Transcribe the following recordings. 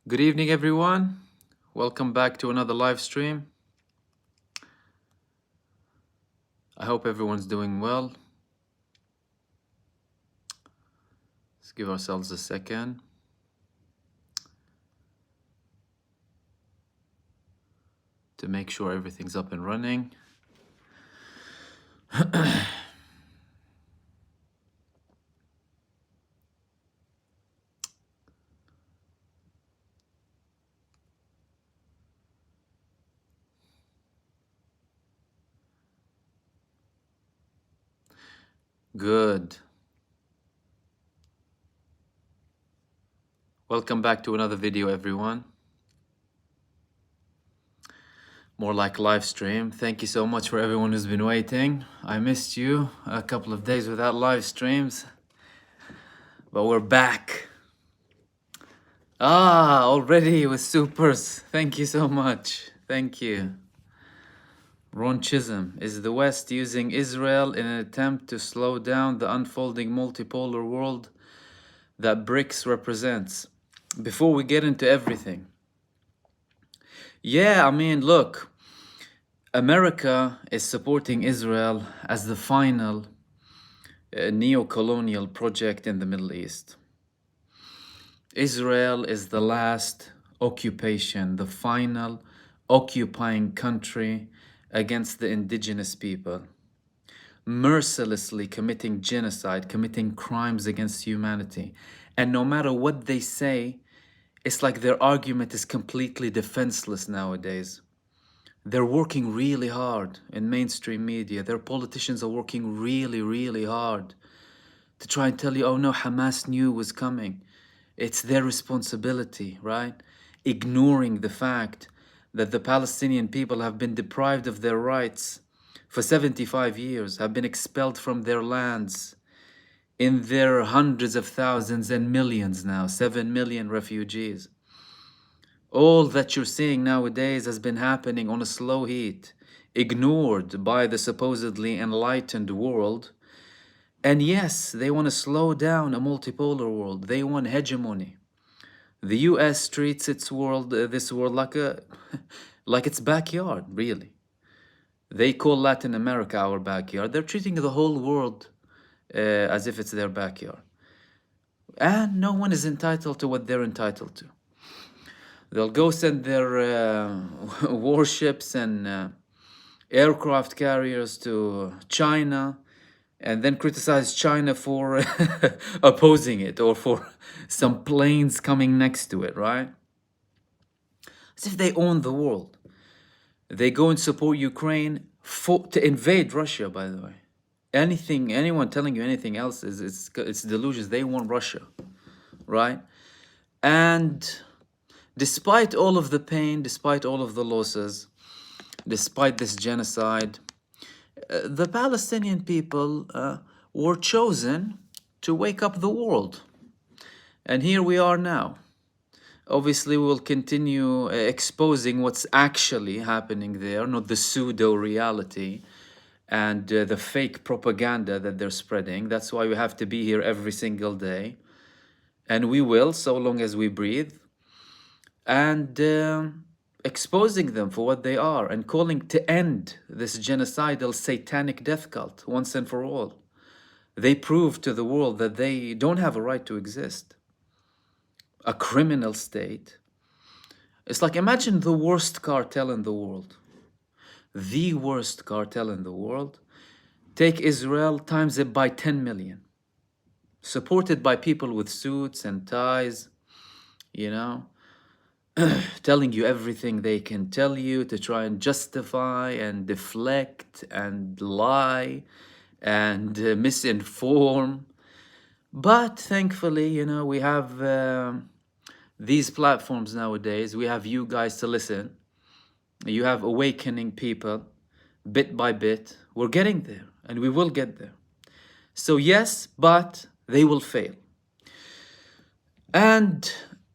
Good evening, everyone. Welcome back to another live stream. I hope everyone's doing well. Let's give ourselves a second to make sure everything's up and running. Good. Welcome back to another video, everyone. More like live stream. Thank you so much for everyone who's been waiting. I missed you a couple of days without live streams, but we're back. Already with supers. Thank you so much. Thank you. Ron Chisholm, is the West using Israel in an attempt to slow down the unfolding multipolar world that BRICS represents? Before we get into everything, yeah, I mean, look, America is supporting Israel as the final neo-colonial project in the Middle East. Israel is the last occupation, the final occupying country against the indigenous people, mercilessly committing genocide, committing crimes against humanity. And no matter what they say, it's like their argument is completely defenseless nowadays. They're working really hard in mainstream media. Their politicians are working really, really hard to try and tell you, oh no, Hamas knew it was coming. It's their responsibility, right? Ignoring the fact that the Palestinian people have been deprived of their rights for 75 years, have been expelled from their lands in their hundreds of thousands and millions now, 7 million refugees. All that you're seeing nowadays has been happening on a slow heat, ignored by the supposedly enlightened world. And yes, they want to slow down a multipolar world. They want hegemony. The US treats its world, this world like like its backyard, really. They call Latin America our backyard. They're treating the whole world as if it's their backyard. And no one is entitled to what they're entitled to. They'll go send their warships and aircraft carriers to China and then criticize China for opposing it or for some planes coming next to it, right? As if they own the world. They go and support Ukraine to invade Russia, by the way. Anyone telling you anything else it's delusions. They want Russia, right? And despite all of the pain, despite all of the losses, despite this genocide, the Palestinian people were chosen to wake up the world. And here we are now. Obviously, we will continue exposing what's actually happening there, not the pseudo-reality and the fake propaganda that they're spreading. That's why we have to be here every single day. And we will, so long as we breathe. And exposing them for what they are and calling to end this genocidal satanic death cult once and for all. They prove to the world that they don't have a right to exist. A criminal state. It's like, imagine the worst cartel in the world. The worst cartel in the world. Take Israel, times it by 10 million. Supported by people with suits and ties, you know, telling you everything they can tell you to try and justify and deflect and lie and misinform. But thankfully, you know, we have these platforms nowadays. We have you guys to listen. You have awakening people bit by bit. We're getting there and we will get there. So yes, but they will fail. And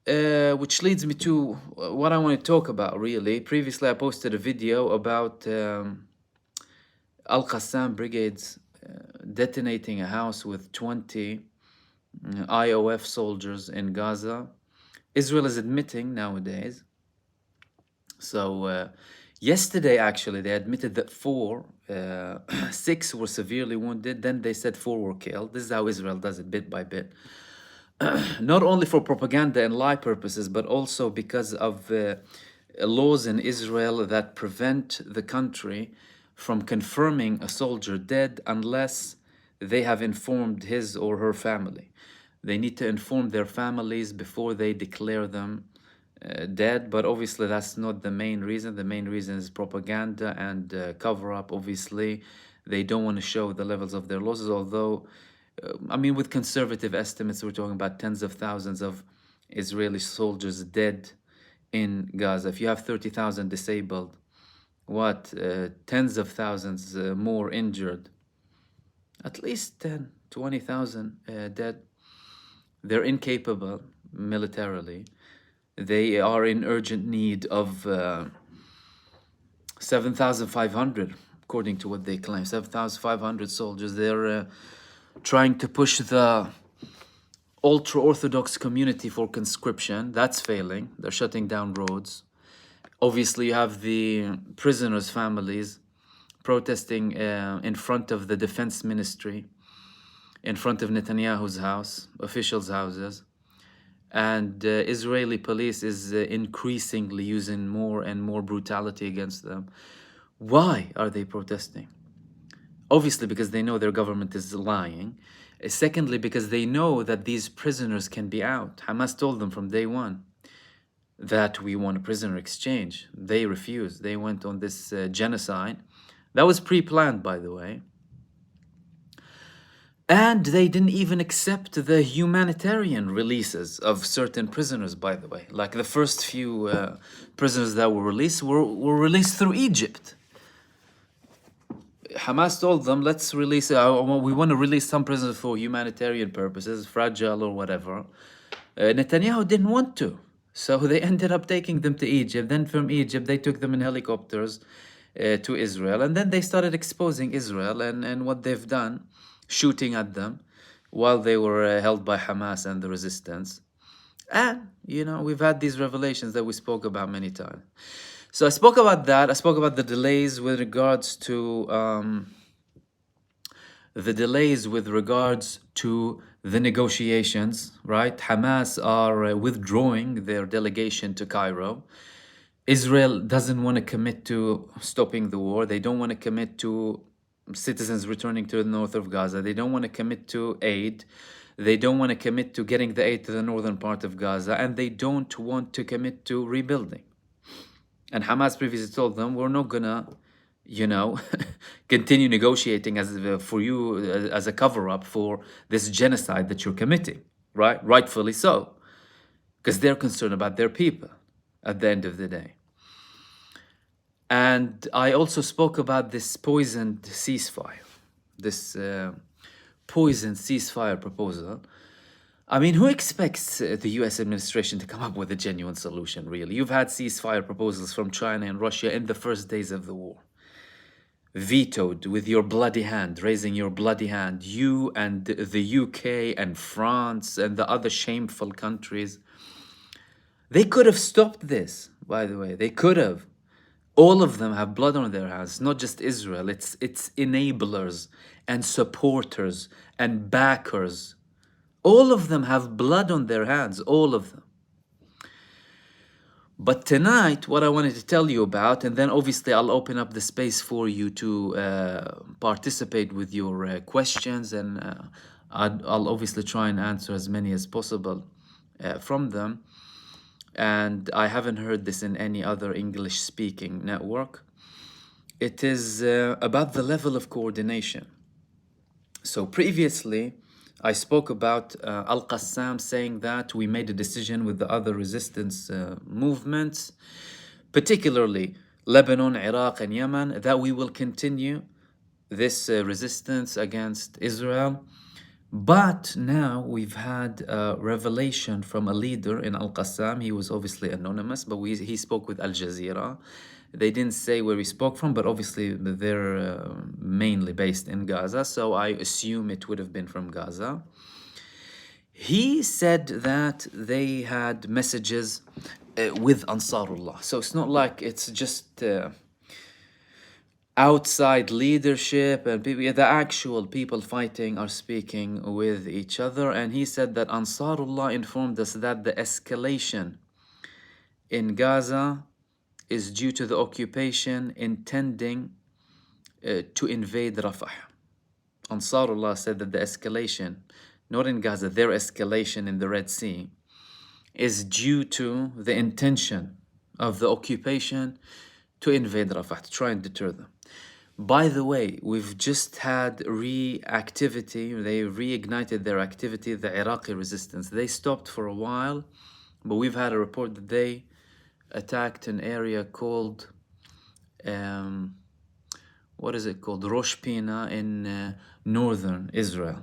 which leads me to what I want to talk about, really. Previously, I posted a video about Al-Qassam brigades detonating a house with 20 IOF soldiers in Gaza. Israel is admitting nowadays. So yesterday, actually, they admitted that six were severely wounded. Then they said four were killed. This is how Israel does it, bit by bit. Not only for propaganda and lie purposes, but also because of laws in Israel that prevent the country from confirming a soldier dead unless they have informed his or her family. They need to inform their families before they declare them dead, but obviously that's not the main reason. The main reason is propaganda and cover up. Obviously, they don't want to show the levels of their losses, although I mean, with conservative estimates, we're talking about tens of thousands of Israeli soldiers dead in Gaza. If you have 30,000 disabled, tens of thousands more injured, at least 10, 20,000 dead. They're incapable militarily. They are in urgent need of 7,500, according to what they claim, 7,500 soldiers. They're trying to push the ultra-Orthodox community for conscription. That's failing. They're shutting down roads. Obviously, you have the prisoners' families protesting in front of the defense ministry, in front of Netanyahu's house, officials' houses. And Israeli police is increasingly using more and more brutality against them. Why are they protesting? Obviously, because they know their government is lying. Secondly, because they know that these prisoners can be out. Hamas told them from day one that we want a prisoner exchange. They refused. They went on this genocide. That was pre-planned, by the way. And they didn't even accept the humanitarian releases of certain prisoners, by the way. Like the first few prisoners that were released were released through Egypt. Hamas told them, let's release, we want to release some prisoners for humanitarian purposes, fragile or whatever. Netanyahu didn't want to. So they ended up taking them to Egypt. Then from Egypt, they took them in helicopters to Israel. And then they started exposing Israel and what they've done, shooting at them while they were held by Hamas and the resistance. And, you know, we've had these revelations that we spoke about many times. So I spoke about that. I spoke about the delays with regards to the negotiations, right? Hamas are withdrawing their delegation to Cairo. Israel doesn't want to commit to stopping the war. They don't want to commit to citizens returning to the north of Gaza. They don't want to commit to aid. They don't want to commit to getting the aid to the northern part of Gaza. And they don't want to commit to rebuilding. And Hamas previously told them, we're not gonna, you know, continue negotiating for you as a cover-up for this genocide that you're committing, right? Rightfully so, because they're concerned about their people at the end of the day. And I also spoke about this poisoned ceasefire, this poisoned ceasefire proposal. I mean, who expects the US administration to come up with a genuine solution, really? You've had ceasefire proposals from China and Russia in the first days of the war. Vetoed with your bloody hand, raising your bloody hand. You and the UK and France and the other shameful countries. They could have stopped this, by the way. They could have. All of them have blood on their hands, not just Israel. It's enablers and supporters and backers. All of them have blood on their hands, all of them. But tonight, what I wanted to tell you about, and then obviously I'll open up the space for you to participate with your questions, and I'll obviously try and answer as many as possible from them. And I haven't heard this in any other English-speaking network. It is about the level of coordination. So previously, I spoke about Al-Qassam saying that we made a decision with the other resistance movements, particularly Lebanon, Iraq, and Yemen, that we will continue this resistance against Israel. But now we've had a revelation from a leader in Al-Qassam. He was obviously anonymous, but he spoke with Al Jazeera. They didn't say where he spoke from, but obviously they're mainly based in Gaza, so I assume it would have been from Gaza. He said that they had messages with Ansarullah. So it's not like it's just outside leadership and people, the actual people fighting are speaking with each other. And he said that Ansarullah informed us that the escalation in Gaza is due to the occupation intending to invade Rafah. Ansarullah said that the escalation, not in Gaza, their escalation in the Red Sea, is due to the intention of the occupation to invade Rafah, to try and deter them. By the way, we've just had reactivity. They reignited their activity, the Iraqi resistance. They stopped for a while, but we've had a report that they attacked an area called, what is it called? Rosh Pina in northern Israel.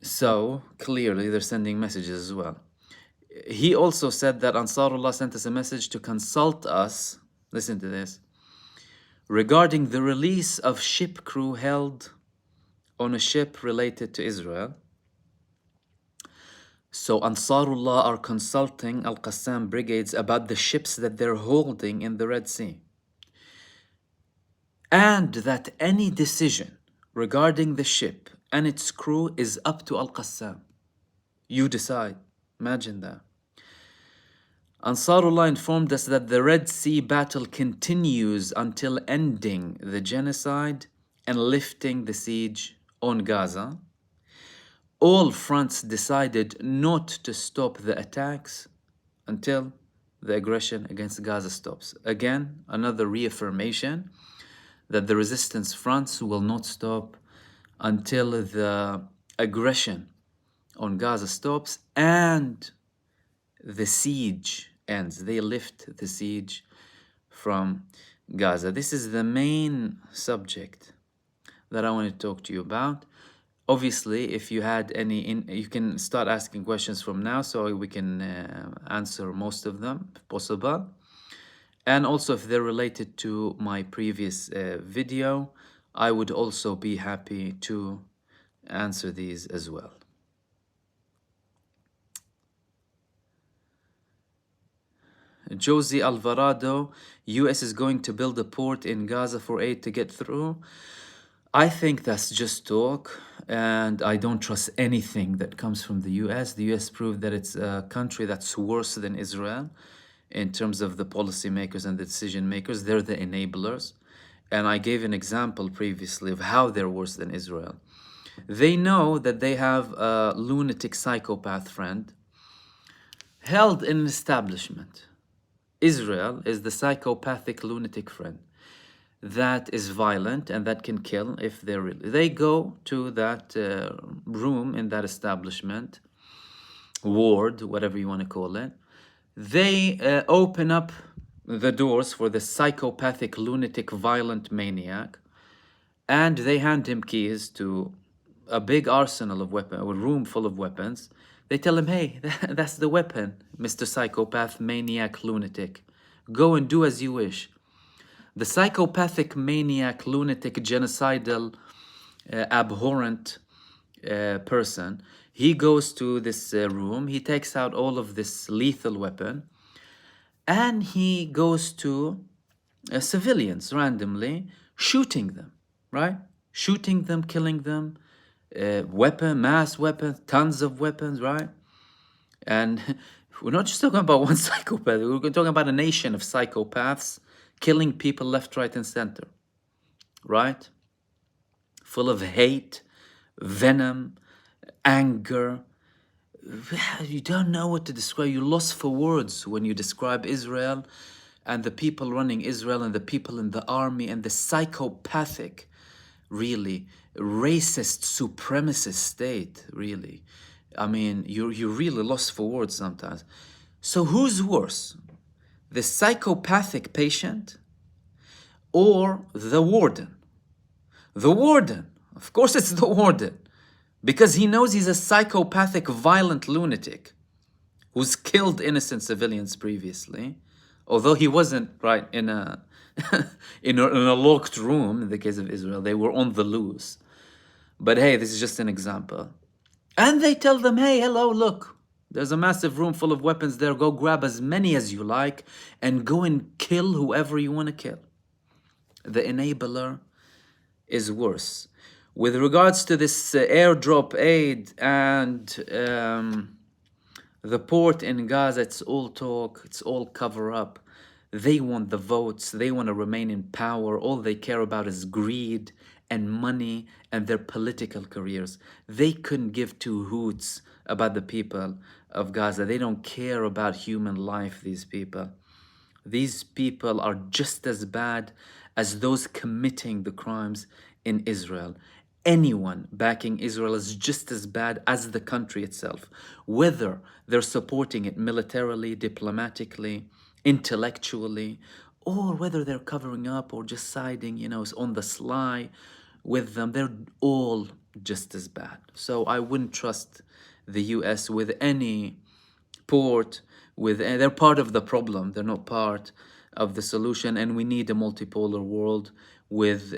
So clearly they're sending messages as well. He also said that Ansarullah sent us a message to consult us, listen to this, regarding the release of ship crew held on a ship related to Israel. So Ansarullah are consulting Al-Qassam brigades about the ships that they're holding in the Red Sea. And that any decision regarding the ship and its crew is up to Al-Qassam. You decide. Imagine that. Ansarullah informed us that the Red Sea battle continues until ending the genocide and lifting the siege on Gaza. All fronts decided not to stop the attacks until the aggression against Gaza stops. Again, another reaffirmation that the resistance fronts will not stop until the aggression on Gaza stops and the siege ends. They lift the siege from Gaza. This is the main subject that I want to talk to you about. Obviously, if you had any, you can start asking questions from now so we can answer most of them if possible. And also if they're related to my previous video, I would also be happy to answer these as well. Josie Alvarado, US is going to build a port in Gaza for aid to get through. I think that's just talk, and I don't trust anything that comes from the US. The US proved that it's a country that's worse than Israel in terms of the policymakers and the decision makers. They're the enablers. And I gave an example previously of how they're worse than Israel. They know that they have a lunatic psychopath friend held in an establishment. Israel is the psychopathic lunatic friend that is violent and that can kill if they're really. They go to that room in that establishment, ward, whatever you want to call it. They open up the doors for the psychopathic, lunatic, violent maniac, and they hand him keys to a big arsenal of weapons, a room full of weapons. They tell him, hey, that's the weapon, Mr. Psychopath, maniac, lunatic. Go and do as you wish. The psychopathic, maniac, lunatic, genocidal, abhorrent person, he goes to this room, he takes out all of this lethal weapon, and he goes to civilians randomly, shooting them, right? Shooting them, killing them, mass weapons, tons of weapons, right? And we're not just talking about one psychopath, we're talking about a nation of psychopaths killing people left, right, and center, right? Full of hate, venom, anger. You don't know what to describe. You're lost for words when you describe Israel and the people running Israel and the people in the army and the psychopathic, really racist, supremacist state, really. I mean, you're really lost for words sometimes. So who's worse? The psychopathic patient or the warden? The warden. Of course it's the warden. Because he knows he's a psychopathic, violent lunatic who's killed innocent civilians previously. Although he wasn't, right, in a in a locked room in the case of Israel. They were on the loose. But hey, this is just an example. And they tell them, hey, hello, look, there's a massive room full of weapons there. Go grab as many as you like and go and kill whoever you want to kill. The enabler is worse. With regards to this airdrop aid and the port in Gaza, it's all talk, it's all cover up. They want the votes, they want to remain in power. All they care about is greed and money and their political careers. They couldn't give two hoots about the people of Gaza. They don't care about human life, these people. These people are just as bad as those committing the crimes in Israel. Anyone backing Israel is just as bad as the country itself, whether they're supporting it militarily, diplomatically, intellectually, or whether they're covering up or just siding, on the sly with them. They're all just as bad. So I wouldn't trust the US with any port, and they're part of the problem. They're not part of the solution, and we need a multipolar world with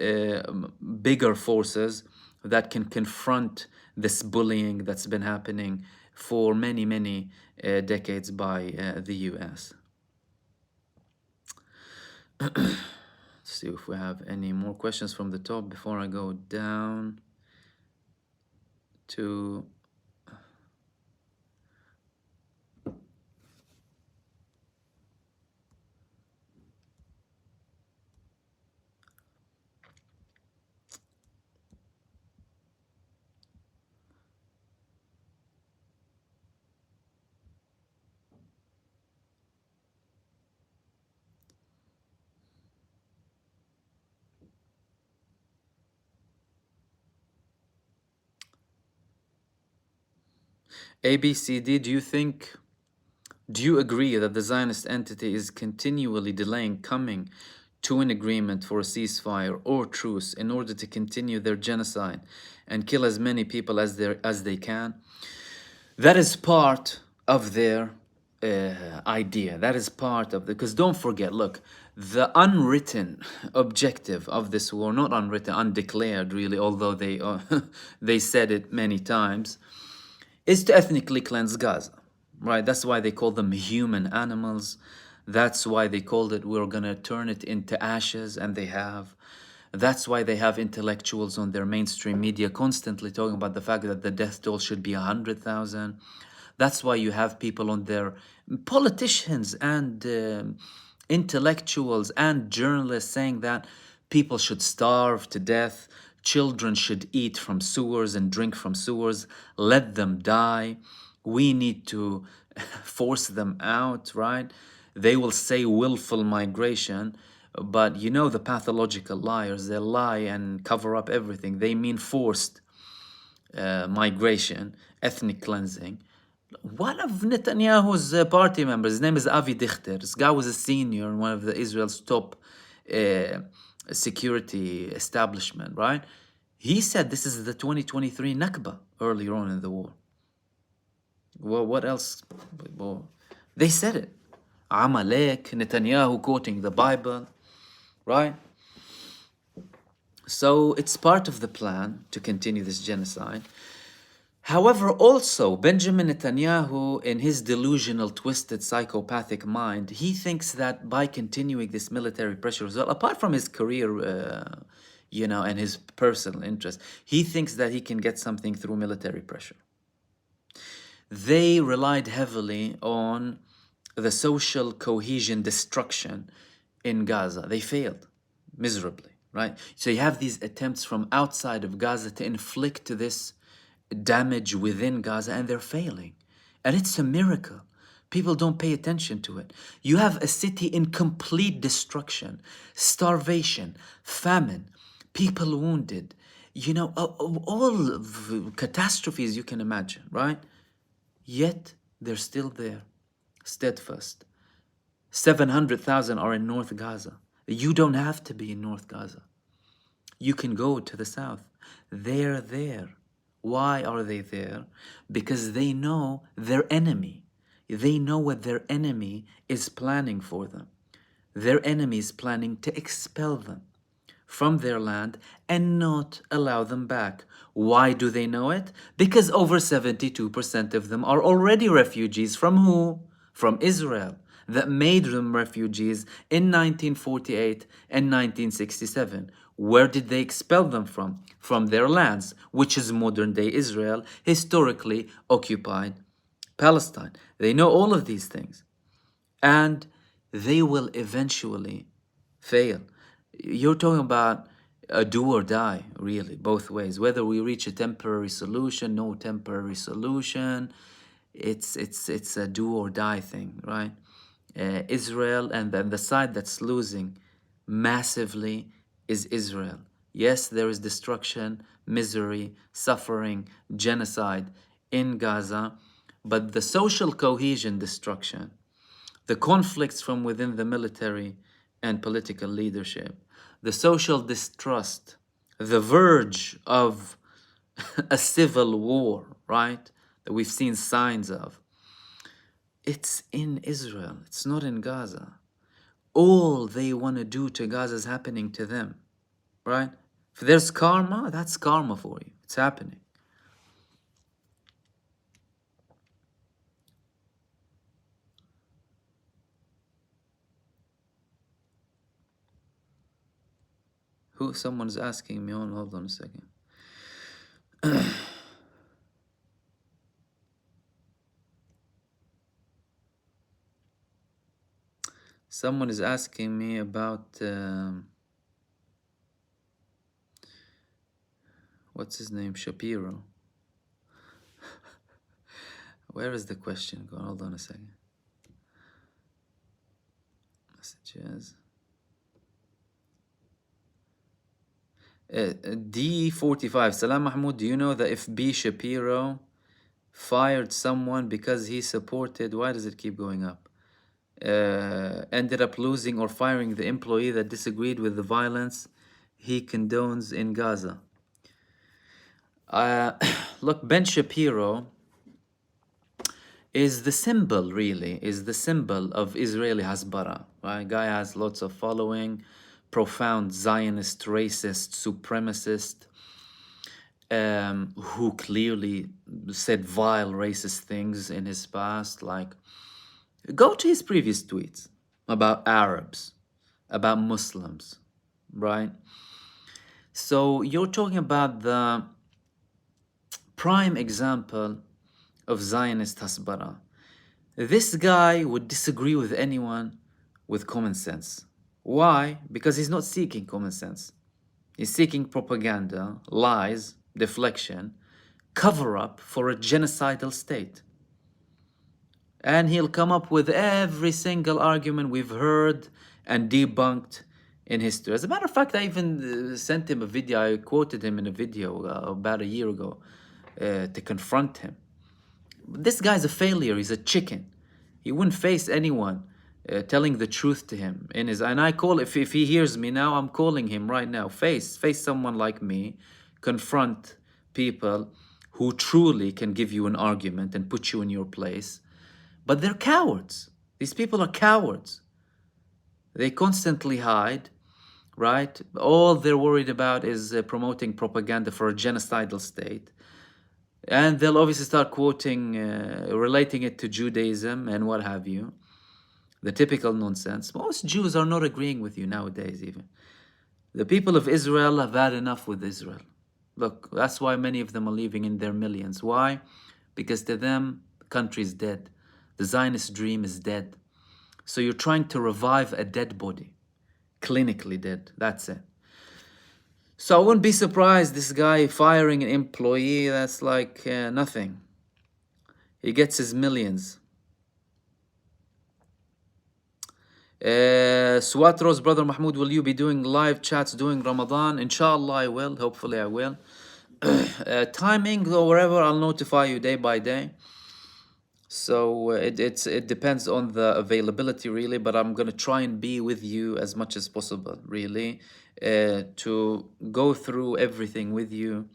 bigger forces that can confront this bullying that's been happening for many, many decades by the US. Let's see if we have any more questions from the top before I go down to ABCD. Do you agree that the Zionist entity is continually delaying coming to an agreement for a ceasefire or truce in order to continue their genocide and kill as many people as they can? That is part of their idea. That is part of because don't forget, look, the unwritten objective of this war, not unwritten, undeclared really, although they they said it many times, is to ethnically cleanse Gaza, right? That's why they call them human animals. That's why they called it, we're gonna turn it into ashes, and they have. That's why they have intellectuals on their mainstream media constantly talking about the fact that the death toll should be 100,000. That's why you have people on their politicians and intellectuals and journalists saying that people should starve to death, children should eat from sewers and drink from sewers, let them die. We need to force them out, right? They will say willful migration, but the pathological liars, they lie and cover up everything. They mean forced migration, ethnic cleansing. One of Netanyahu's party members, his name is Avi Dichter. This guy was a senior in one of Israel's top security establishment, right? He said this is the 2023 Nakba earlier on in the war. Well, what else? Well, they said it. Amalek, Netanyahu quoting the Bible, right? So it's part of the plan to continue this genocide. However, also, Benjamin Netanyahu, in his delusional, twisted, psychopathic mind, he thinks that by continuing this military pressure as well, apart from his career, and his personal interest, he thinks that he can get something through military pressure. They relied heavily on the social cohesion destruction in Gaza. They failed miserably, right? So you have these attempts from outside of Gaza to inflict this damage within Gaza, and they're failing. And it's a miracle. People don't pay attention to it. You have a city in complete destruction, starvation, famine, people wounded, all catastrophes you can imagine, right? Yet they're still there, steadfast. 700,000 are in North Gaza. You don't have to be in North Gaza. You can go to the south. They're there. Why are they there? Because they know their enemy. They know what their enemy is planning for them. Their enemy is planning to expel them from their land and not allow them back. Why do they know it? Because over 72% of them are already refugees from who? From Israel, that made them refugees in 1948 and 1967. Where did they expel them from? From their lands, which is modern day Israel, historically occupied Palestine. They know all of these things. And they will eventually fail. You're talking about a do or die, really, both ways. Whether we reach a temporary solution, no temporary solution, it's a do or die thing, right? Israel, and then the side that's losing massively is Israel. Yes, there is destruction, misery, suffering, genocide in Gaza, but the social cohesion destruction, the conflicts from within the military and political leadership, the social distrust, the verge of a civil war, right? That we've seen signs of. It's in Israel, it's not in Gaza. All they want to do to Gaza is happening to them, right? If there's karma, that's karma for you. It's happening. Someone's asking me on, hold on a second. Someone is asking me about, what's his name? Shapiro. Where is the question going? Hold on a second. Messages. D45. Salam Mahmoud, do you know that if B. Shapiro fired someone because he supported, why does it keep going up? Ended up losing or firing the employee that disagreed with the violence he condones in Gaza. Look, Ben Shapiro is the symbol, really, is the symbol of Israeli Hezbollah, right? Guy has lots of following, profound Zionist, racist, supremacist, who clearly said vile racist things in his past. Like, go to his previous tweets about Arabs, about Muslims, right? So you're talking about the prime example of Zionist Hezbollah. This guy would disagree with anyone with common sense. Why? Because he's not seeking common sense. He's seeking propaganda, lies, deflection, cover up for a genocidal state. And he'll come up with every single argument we've heard and debunked in history. As a matter of fact, I even sent him a video. I quoted him in a video about a year ago to confront him. This guy's a failure. He's a chicken. He wouldn't face anyone telling the truth to him. And I call, if he hears me now, I'm calling him right now. Face someone like me. Confront people who truly can give you an argument and put you in your place. But they're cowards. These people are cowards. They constantly hide, right? All they're worried about is promoting propaganda for a genocidal state. And they'll obviously start quoting, relating it to Judaism and what have you. The typical nonsense. Most Jews are not agreeing with you nowadays even. The people of Israel have had enough with Israel. Look, that's why many of them are leaving in their millions. Why? Because to them, the country is dead. The Zionist dream is dead. So you're trying to revive a dead body. Clinically dead. That's it. So I wouldn't be surprised this guy firing an employee, that's like nothing. He gets his millions. Suatros, Brother Mahmoud, will you be doing live chats during Ramadan? Inshallah I will. Hopefully I will. Timing or wherever, I'll notify you day by day. So it depends on the availability really, but I'm gonna try and be with you as much as possible really, to go through everything with you,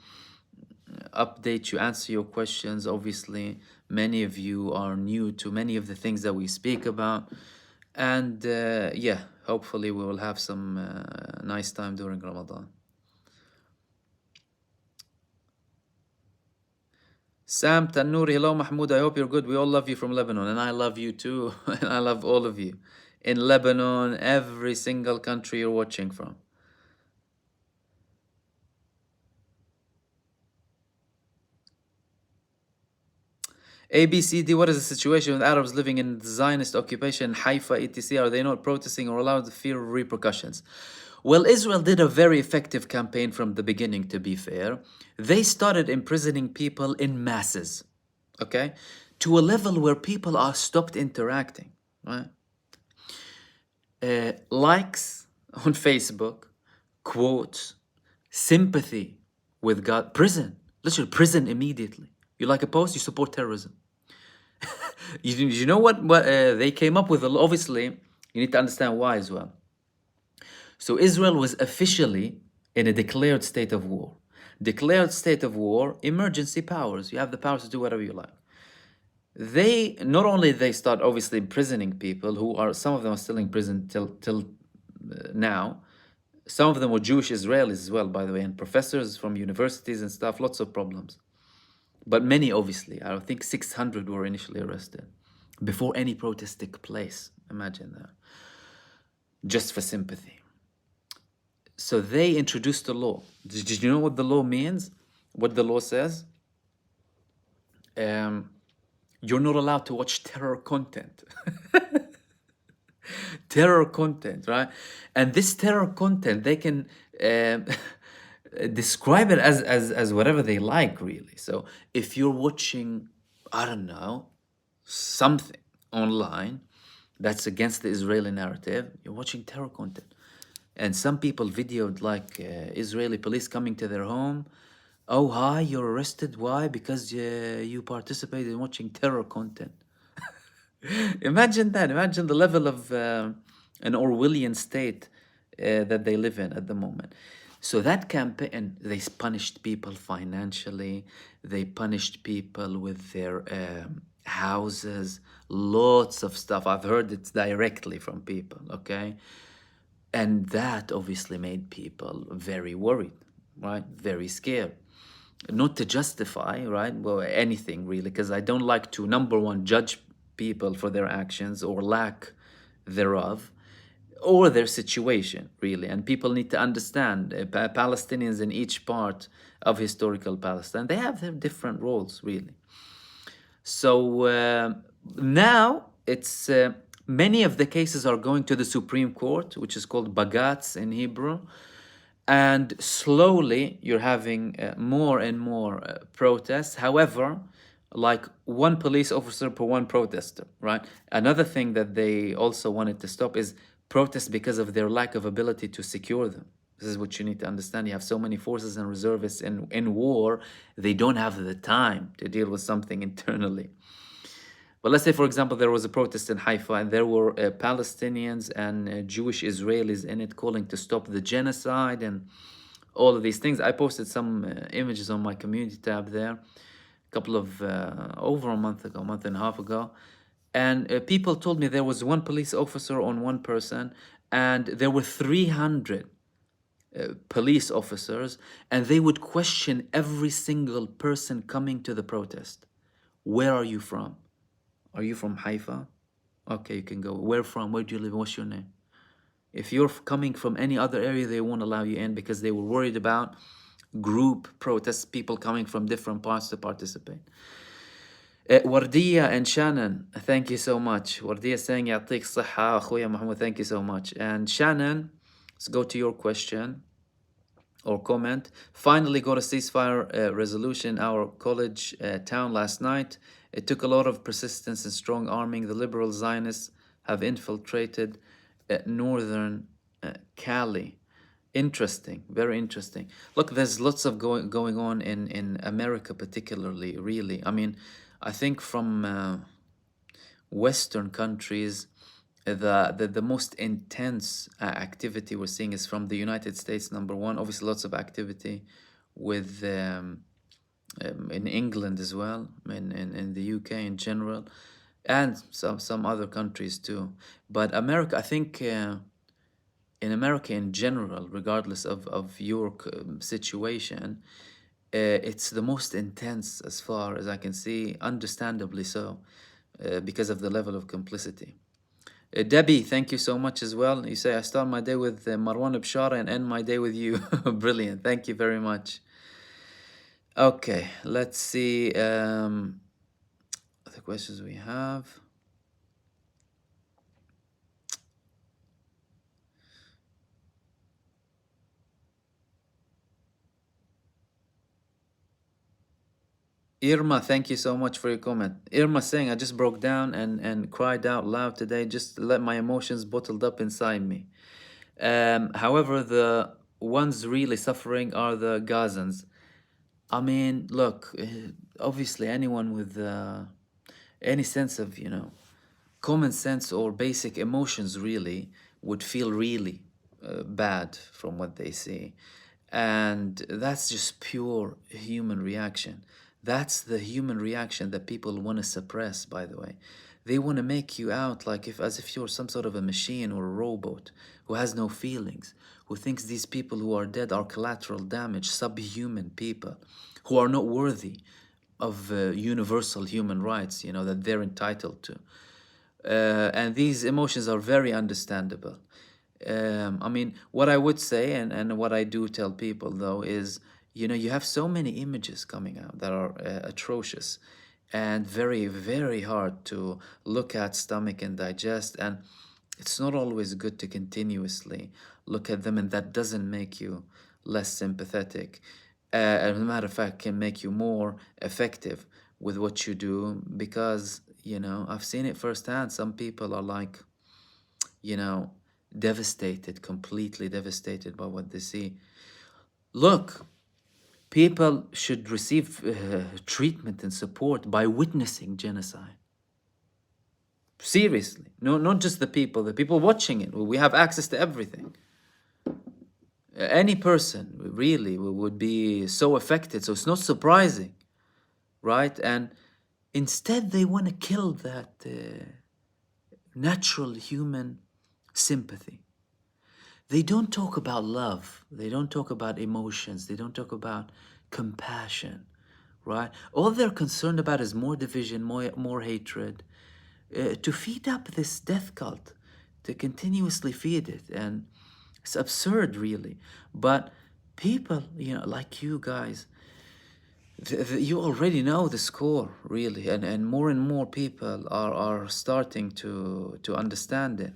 update you, answer your questions. Obviously, many of you are new to many of the things that we speak about. And yeah, hopefully we will have some nice time during Ramadan. Sam Tannouri, hello Mahmoud, I hope you're good. We all love you from Lebanon, and I love you too. And I love all of you in Lebanon, every single country you're watching from. ABCD, what is the situation with Arabs living in Zionist occupation, Haifa, etc.? Are they not protesting or allowed to fear of repercussions? Well, Israel did a very effective campaign from the beginning, to be fair. They started imprisoning people in masses, okay? To a level where people are stopped interacting, right? Likes on Facebook, quotes, sympathy with God, prison, literally prison immediately. You like a post, you support terrorism. You know what they came up with? Obviously, you need to understand why as well. So Israel was officially in a declared state of war. Declared state of war, emergency powers. You have the powers to do whatever you like. They not only they start obviously imprisoning people who are, some of them are still in prison till now. Some of them were Jewish Israelis as well, by the way, and professors from universities and stuff. Lots of problems. But many, obviously, I think 600 were initially arrested before any protest took place. Imagine that. Just for sympathy. So they introduced a law. Did you know what the law means? What the law says? You're not allowed to watch terror content. Terror content, right? And this terror content, they can describe it as whatever they like, really. So if you're watching, I don't know, something online that's against the Israeli narrative, you're watching terror content. And some people videoed like Israeli police coming to their home. Oh, hi, you're arrested. Why? Because you participated in watching terror content. Imagine that. Imagine the level of an Orwellian state that they live in at the moment. So that campaign, they punished people financially. They punished people with their houses, lots of stuff. I've heard it directly from people, okay? And that obviously made people very worried, right? Very scared. Not to justify, right? Well, anything really, because I don't like to, number one, judge people for their actions or lack thereof, or their situation, really. And people need to understand Palestinians in each part of historical Palestine, they have their different roles, really. So now it's many of the cases are going to the Supreme Court, which is called Bagatz in Hebrew. And slowly you're having more and more protests. However, like one police officer per one protester, right? Another thing that they also wanted to stop is protests because of their lack of ability to secure them. This is what you need to understand. You have so many forces and reservists in war, they don't have the time to deal with something internally. But let's say, for example, there was a protest in Haifa and there were Palestinians and Jewish Israelis in it calling to stop the genocide and all of these things. I posted some images on my community tab there a couple of, over a month ago, a month and a half ago. And people told me there was one police officer on one person and there were 300 police officers, and they would question every single person coming to the protest. Where are you from? Are you from Haifa? Okay, you can go. Where from? Where do you live? What's your name? If you're coming from any other area, they won't allow you in because they were worried about group protests, people coming from different parts to participate. Wardiya and Shannon, thank you so much. Wardiya saying يعطيك الصحة أخويا محمود, thank you so much. And Shannon, let's go to your question or comment. Finally got a ceasefire resolution in our college town last night. It took a lot of persistence and strong arming. The liberal Zionists have infiltrated northern Cali. Interesting, very interesting. Look, there's lots of going on in America particularly, really. I mean, I think from Western countries, the most intense activity we're seeing is from the United States, number one. Obviously, lots of activity with in England as well, in the UK in general. and some other countries too. But America, I think, in America in general, regardless of your situation, it's the most intense as far as I can see, understandably so, because of the level of complicity. Debbie, thank you so much as well. You say, I start my day with Marwan Bishara and end my day with you. Brilliant. Thank you very much. Okay, let's see the questions we have. Irma, thank you so much for your comment. Irma saying, I just broke down and cried out loud today, just to let my emotions bottled up inside me. However, the ones really suffering are the Gazans. I mean, look, obviously anyone with any sense of, common sense or basic emotions really would feel really bad from what they see. And that's just pure human reaction. That's the human reaction that people want to suppress, by the way. They want to make you out like as if you're some sort of a machine or a robot who has no feelings, who thinks these people who are dead are collateral damage, subhuman people who are not worthy of universal human rights, that they're entitled to. And these emotions are very understandable. I mean, what I would say, and what I do tell people though, is, you have so many images coming out that are atrocious and very, very hard to look at, stomach, and digest. And it's not always good to continuously look at them, and that doesn't make you less sympathetic. As a matter of fact, can make you more effective with what you do, because I've seen it firsthand. Some people are like, devastated, completely devastated by what they see. Look, people should receive treatment and support by witnessing genocide. Seriously, no, not just the people watching it. We have access to everything. Any person really would be so affected, so it's not surprising, right? And instead, they want to kill that natural human sympathy. They don't talk about love. They don't talk about emotions. They don't talk about compassion, right? All they're concerned about is more division, more hatred, to feed up this death cult, to continuously feed it. And it's absurd, really. But people, like you guys, you already know the score, really. And more people are starting to understand it.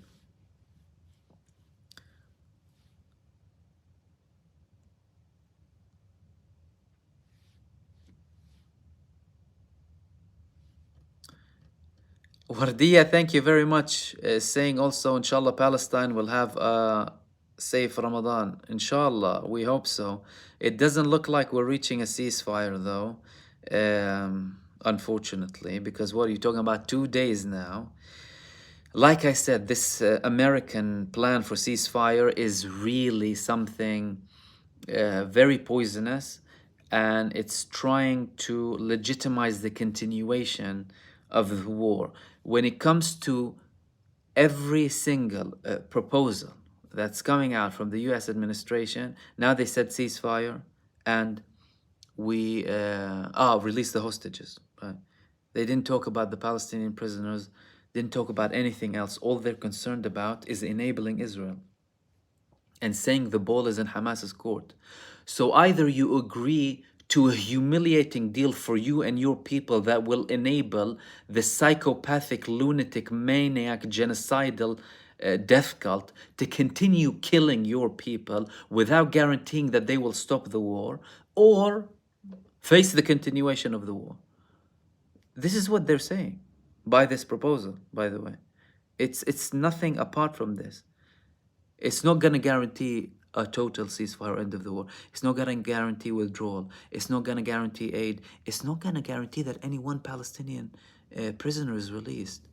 Wardiya, thank you very much. Saying also, inshallah, Palestine will have a safe Ramadan. Inshallah, we hope so. It doesn't look like we're reaching a ceasefire, though, unfortunately, because what are you talking about? 2 days now. Like I said, this American plan for ceasefire is really something very poisonous, and it's trying to legitimize the continuation of the war. When it comes to every single proposal that's coming out from the US administration, now they said ceasefire and we release the hostages. Right? They didn't talk about the Palestinian prisoners, didn't talk about anything else. All they're concerned about is enabling Israel and saying the ball is in Hamas's court. So either you agree to a humiliating deal for you and your people that will enable the psychopathic, lunatic, maniac, genocidal death cult to continue killing your people without guaranteeing that they will stop the war, or face the continuation of the war. This is what they're saying by this proposal, by the way. It's nothing apart from this. It's not going to guarantee a total ceasefire or end of the war. It's not going to guarantee withdrawal. It's not going to guarantee aid. It's not going to guarantee that any one Palestinian prisoner is released.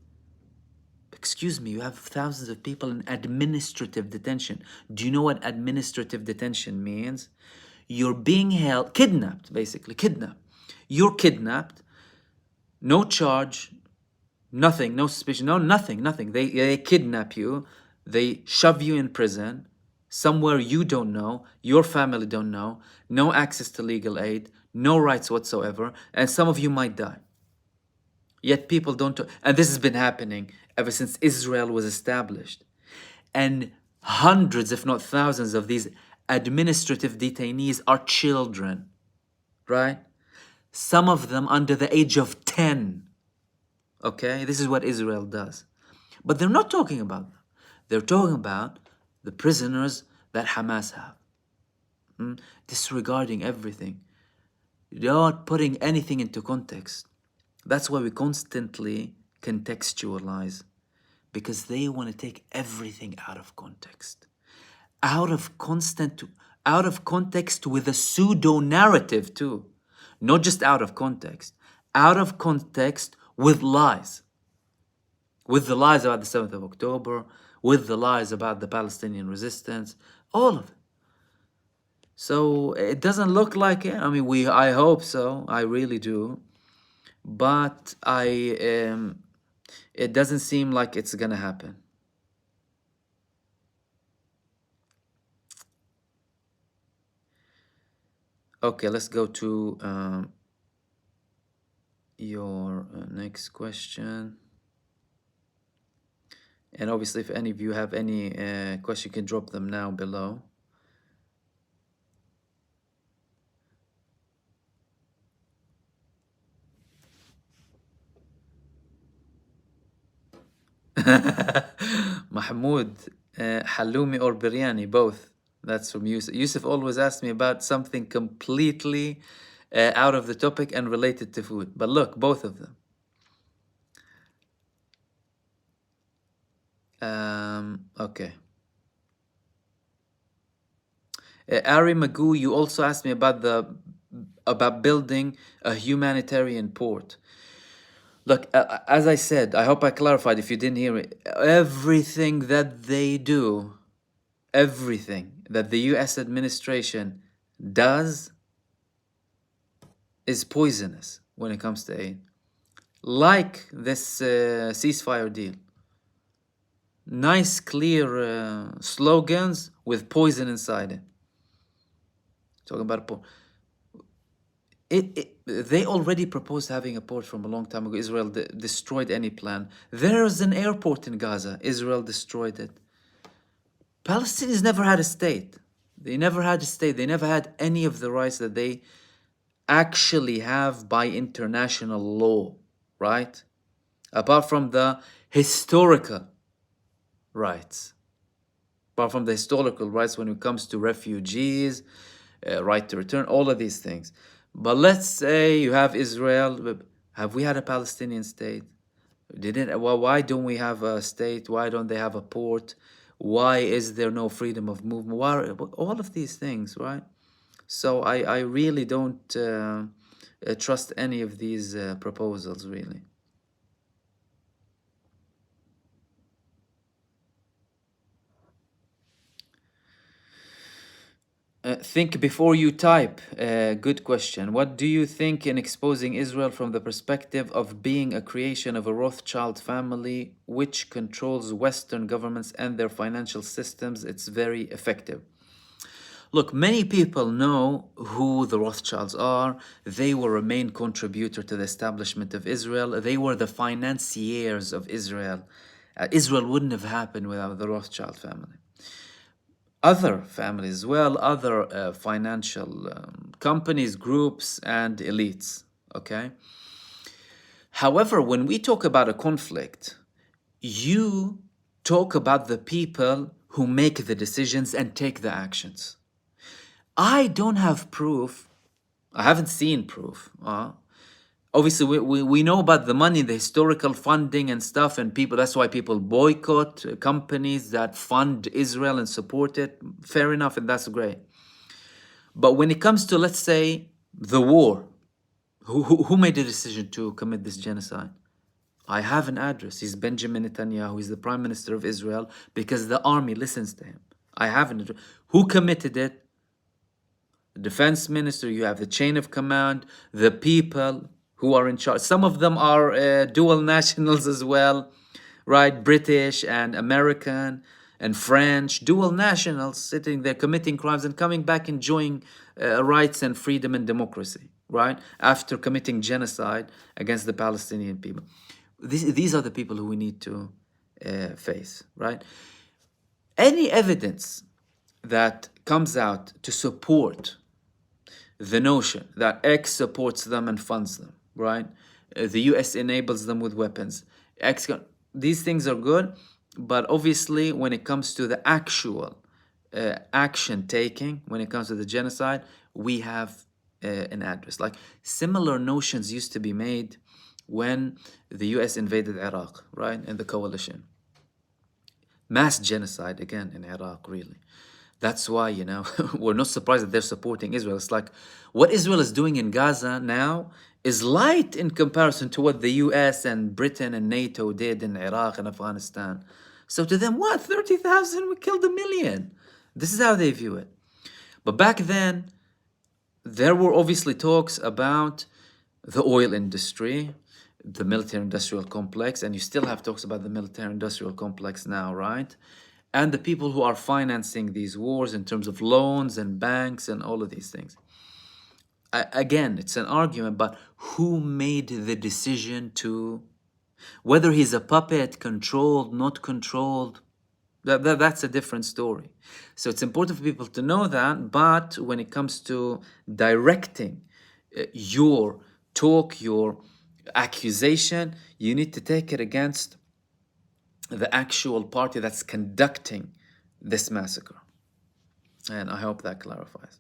Excuse me, you have thousands of people in administrative detention. Do you know what administrative detention means? You're being held, kidnapped, basically, kidnapped. You're kidnapped, no charge, Nothing, no suspicion, no nothing, nothing. They kidnap you, they shove you in prison, somewhere you don't know, your family don't know, no access to legal aid, no rights whatsoever, and some of you might die. Yet people don't, and this has been happening ever since Israel was established. And hundreds, if not thousands, of these administrative detainees are children, right? Some of them under the age of 10. Okay, this is what Israel does. But they're not talking about them. They're talking about the prisoners that Hamas have. Disregarding everything. Not putting anything into context. That's why we constantly contextualize. Because they want to take everything out of context. Out of context with a pseudo-narrative too. Not just out of context. Out of context with lies. With the lies about the 7th of October, with the lies about the Palestinian resistance, all of it. So it doesn't look like it. I mean, I hope so. I really do. But it doesn't seem like it's gonna happen. Okay, let's go to your next question. And obviously, if any of you have any question, you can drop them now below. Mahmoud, halloumi or biryani, both. That's from Yusuf. Yusuf always asks me about something completely out of the topic and related to food. But look, both of them. Okay. Ari Magoo, you also asked me about building a humanitarian port. Look, as I said, I hope I clarified if you didn't hear it. Everything that they do, everything that the US administration does is poisonous when it comes to aid. Like this ceasefire deal. Nice, clear slogans with poison inside it. Talking about a port. They already proposed having a port from a long time ago. Israel destroyed any plan. There's an airport in Gaza. Israel destroyed it. Palestinians never had a state. They never had a state. They never had any of the rights that they actually have by international law, right? Apart from the historical rights. Apart from the historical rights when it comes to refugees, right to return, all of these things. But let's say you have Israel. Have we had a Palestinian state? Well, why don't we have a state? Why don't they have a port? Why is there no freedom of movement? Why, all of these things, right? So I really don't trust any of these proposals, really. Think before you type. Good question. What do you think in exposing Israel from the perspective of being a creation of a Rothchild family which controls Western governments and their financial systems? It's very effective. Look, many people know who the Rothschilds are. They were a main contributor to the establishment of Israel. They were the financiers of Israel. Israel wouldn't have happened without the Rothschild family. Other families as well, other financial companies, groups, and elites, okay? However, when we talk about a conflict, you talk about the people who make the decisions and take the actions. I don't have proof. I haven't seen proof. Obviously, we know about the money, the historical funding and stuff, and people. That's why people boycott companies that fund Israel and support it. Fair enough, and that's great. But when it comes to, let's say, the war, who made the decision to commit this genocide? I have an address. He's Benjamin Netanyahu. He's the Prime Minister of Israel because the army listens to him. I have an address. Who committed it? The defense minister. You have the chain of command, the people. who are in charge. Some of them are dual nationals as well, right? British and American and French, dual nationals sitting there committing crimes and coming back enjoying rights and freedom and democracy, right? After committing genocide against the Palestinian people. These are the people who we need to face, right? Any evidence that comes out to support the notion that X supports them and funds them, right? The US enables them with weapons. These things are good, but obviously when it comes to the actual action taking, when it comes to the genocide, we have an address. Like similar notions used to be made when the US invaded Iraq, right? And the coalition. Mass genocide again in Iraq, really. That's why, we're not surprised that they're supporting Israel. It's like what Israel is doing in Gaza now is light in comparison to what the US and Britain and NATO did in Iraq and Afghanistan. So to them, what? 30,000? We killed 1 million. This is how they view it. But back then, there were obviously talks about the oil industry, the military-industrial complex, and you still have talks about the military-industrial complex now, right? And the people who are financing these wars in terms of loans and banks and all of these things. Again, it's an argument, but who made the decision to, whether he's a puppet, controlled, not controlled, that's a different story. So it's important for people to know that, but when it comes to directing your talk, your accusation, you need to take it against the actual party that's conducting this massacre. And I hope that clarifies.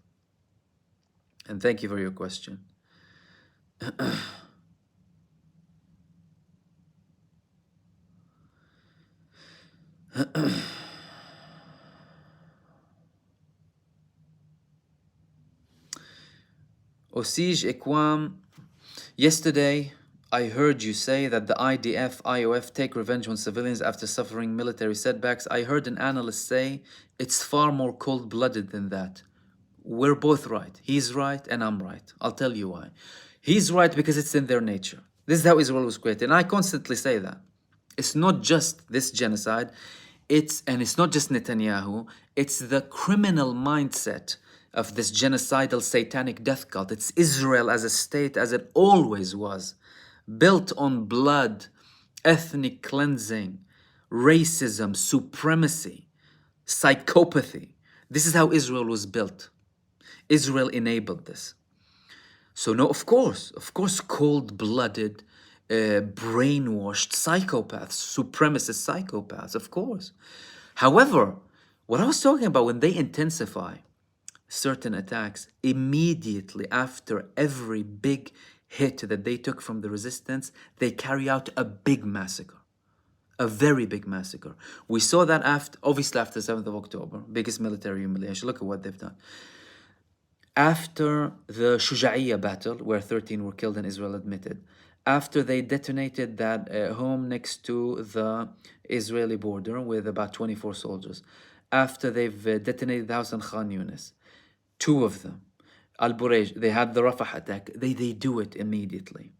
And thank you for your question. Osij Ekwam, yesterday I heard you say that the IDF, IOF take revenge on civilians after suffering military setbacks. I heard an analyst say it's far more cold-blooded than that. We're both right. He's right and I'm right. I'll tell you why. He's right because it's in their nature. This is how Israel was created. And I constantly say that. It's not just this genocide. It's not just Netanyahu. It's the criminal mindset of this genocidal satanic death cult. It's Israel as a state as it always was. Built on blood, ethnic cleansing, racism, supremacy, psychopathy. This is how Israel was built. Israel enabled this. So no, of course, cold-blooded, brainwashed psychopaths, supremacist psychopaths, of course. However, what I was talking about, when they intensify certain attacks immediately after every big hit that they took from the resistance, they carry out a big massacre. A very big massacre. We saw that obviously after 7th of October, biggest military humiliation. Look at what they've done. After the Shuja'iyya battle, where 13 were killed and Israel admitted, after they detonated that home next to the Israeli border with about 24 soldiers, after they've detonated the house in Khan Yunis, 2 of them, Al-Burej, they had the Rafah attack, they do it immediately.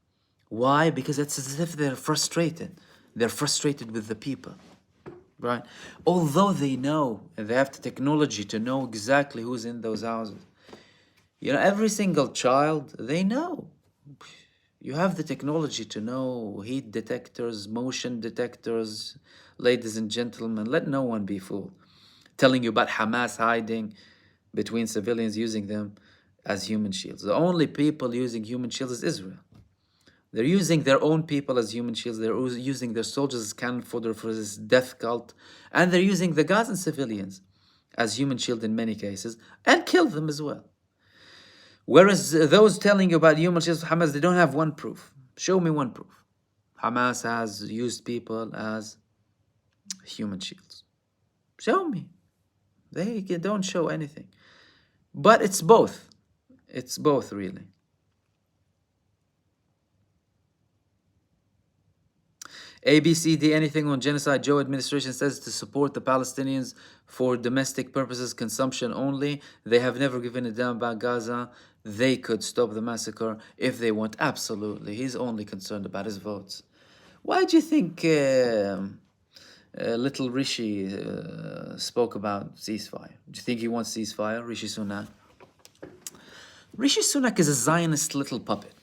Why? Because it's as if they're frustrated. They're frustrated with the people, right? Although they know, and they have the technology to know exactly who's in those houses. Every single child, they know. You have the technology to know heat detectors, motion detectors. Ladies and gentlemen, let no one be fooled. Telling you about Hamas hiding between civilians, using them as human shields. The only people using human shields is Israel. They're using their own people as human shields. They're using their soldiers as cannon fodder for this death cult. And they're using the Gazan civilians as human shield in many cases, and kill them as well. Whereas those telling you about human shields of Hamas, they don't have one proof. Show me one proof. Hamas has used people as human shields. Show me. They don't show anything. But it's both. It's both, really. ABCD, anything on genocide? Joe administration says to support the Palestinians for domestic purposes, consumption only. They have never given a damn about Gaza. They could stop the massacre if they want. Absolutely. He's only concerned about his votes. Why do you think little Rishi spoke about ceasefire? Do you think he wants ceasefire, Rishi Sunak? Rishi Sunak is a Zionist little puppet.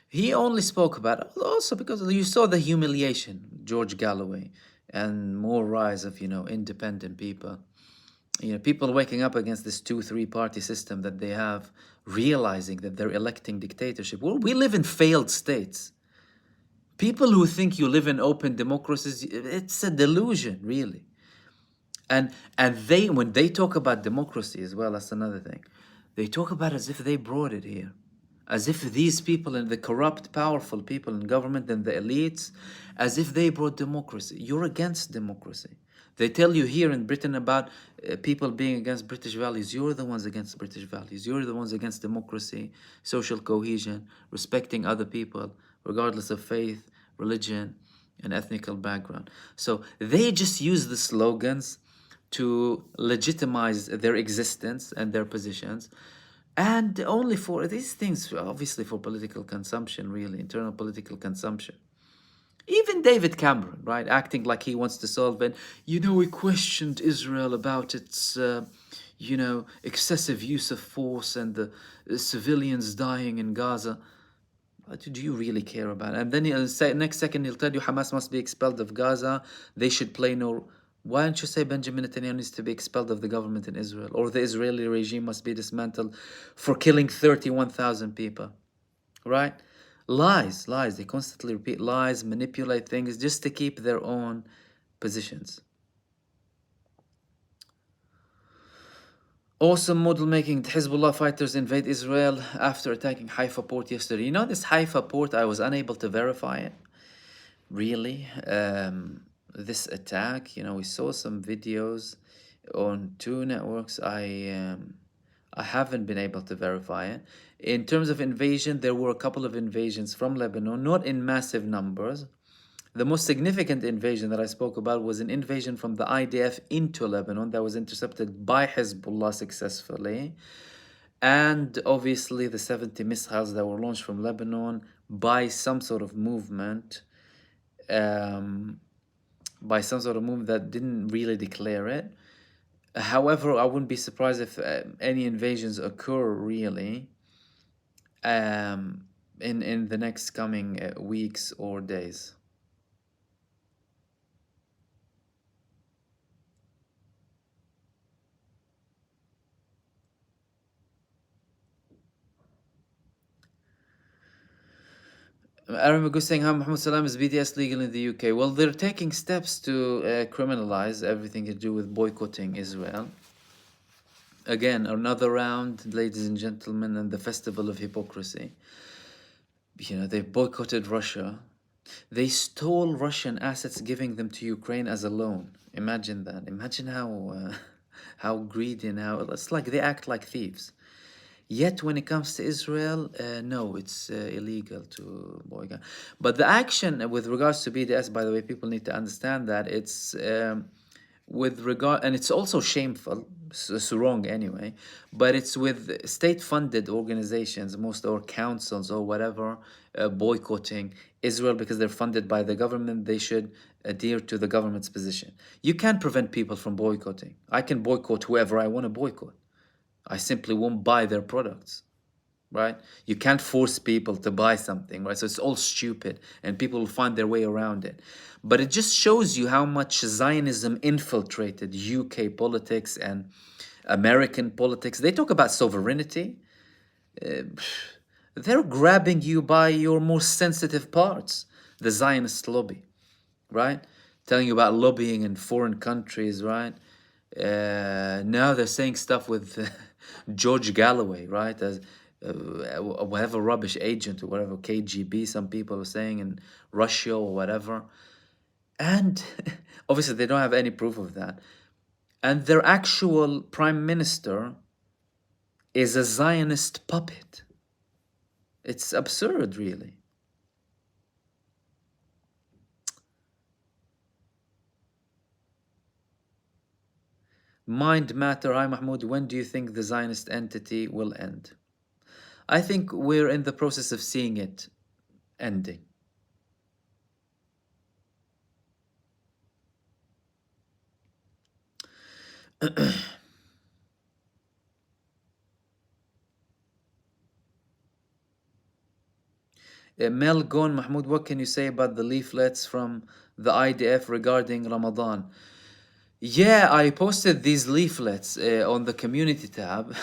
He only spoke about it also because you saw the humiliation, George Galloway, and more rise of, independent people. People waking up against this 2-3 party system that they have, realizing that they're electing dictatorship. Well, we live in failed states. People who think you live in open democracies, it's a delusion, really. And they, when they talk about democracy as well, that's another thing. They talk about it as if they brought it here. As if these people and the corrupt, powerful people in government and the elites, as if they brought democracy. You're against democracy. They tell you here in Britain about people being against British values. You're the ones against British values. You're the ones against democracy, social cohesion, respecting other people, regardless of faith, religion, and ethnical background. So they just use the slogans to legitimize their existence and their positions. And only for these things, obviously for political consumption, really, internal political consumption. Even David Cameron, right, acting like he wants to solve it. We questioned Israel about its, excessive use of force and the civilians dying in Gaza. What do you really care about? And then next second he'll tell you Hamas must be expelled of Gaza. They should play no... Why don't you say Benjamin Netanyahu needs to be expelled of the government in Israel? Or the Israeli regime must be dismantled for killing 31,000 people, right? Lies. They constantly repeat lies, manipulate things just to keep their own positions. Awesome model making. Hezbollah fighters invade Israel after attacking Haifa port yesterday. This Haifa port, I was unable to verify it. Really. This attack, we saw some videos on 2 networks. I haven't been able to verify it. In terms of invasion, there were a couple of invasions from Lebanon, not in massive numbers. The most significant invasion that I spoke about was an invasion from the IDF into Lebanon that was intercepted by Hezbollah successfully. And obviously the 70 missiles that were launched from Lebanon by some sort of movement, that didn't really declare it. However, I wouldn't be surprised if any invasions occur really in the next coming weeks or days. I remember saying how Muhammad Salam is BDS legal in the UK. Well, they're taking steps to criminalize everything to do with boycotting Israel. Again, another round, ladies and gentlemen, and the festival of hypocrisy. They boycotted Russia. They stole Russian assets, giving them to Ukraine as a loan. Imagine that. Imagine how greedy and how... It's like they act like thieves. Yet when it comes to Israel, no, it's illegal to boycott. But the action with regards to BDS, by the way, people need to understand that it's with regard, and it's also shameful, it's wrong anyway, but it's with state-funded organizations, or councils or whatever, boycotting Israel because they're funded by the government. They should adhere to the government's position. You can't prevent people from boycotting. I can boycott whoever I want to boycott. I simply won't buy their products, right? You can't force people to buy something, right? So it's all stupid and people will find their way around it. But it just shows you how much Zionism infiltrated UK politics and American politics. They talk about sovereignty. They're grabbing you by your most sensitive parts, the Zionist lobby, right? Telling you about lobbying in foreign countries, right? Now they're saying stuff with George Galloway, right? As whatever rubbish agent or whatever KGB, some people are saying in Russia or whatever. And obviously they don't have any proof of that. And their actual prime minister is a Zionist puppet. It's absurd, really. Mind Matter, hi Mahmoud, when do you think the Zionist entity will end? I think we're in the process of seeing it ending. Mel Gon, Mahmoud, what can you say about the leaflets from the IDF regarding Ramadan? Yeah, I posted these leaflets on the community tab.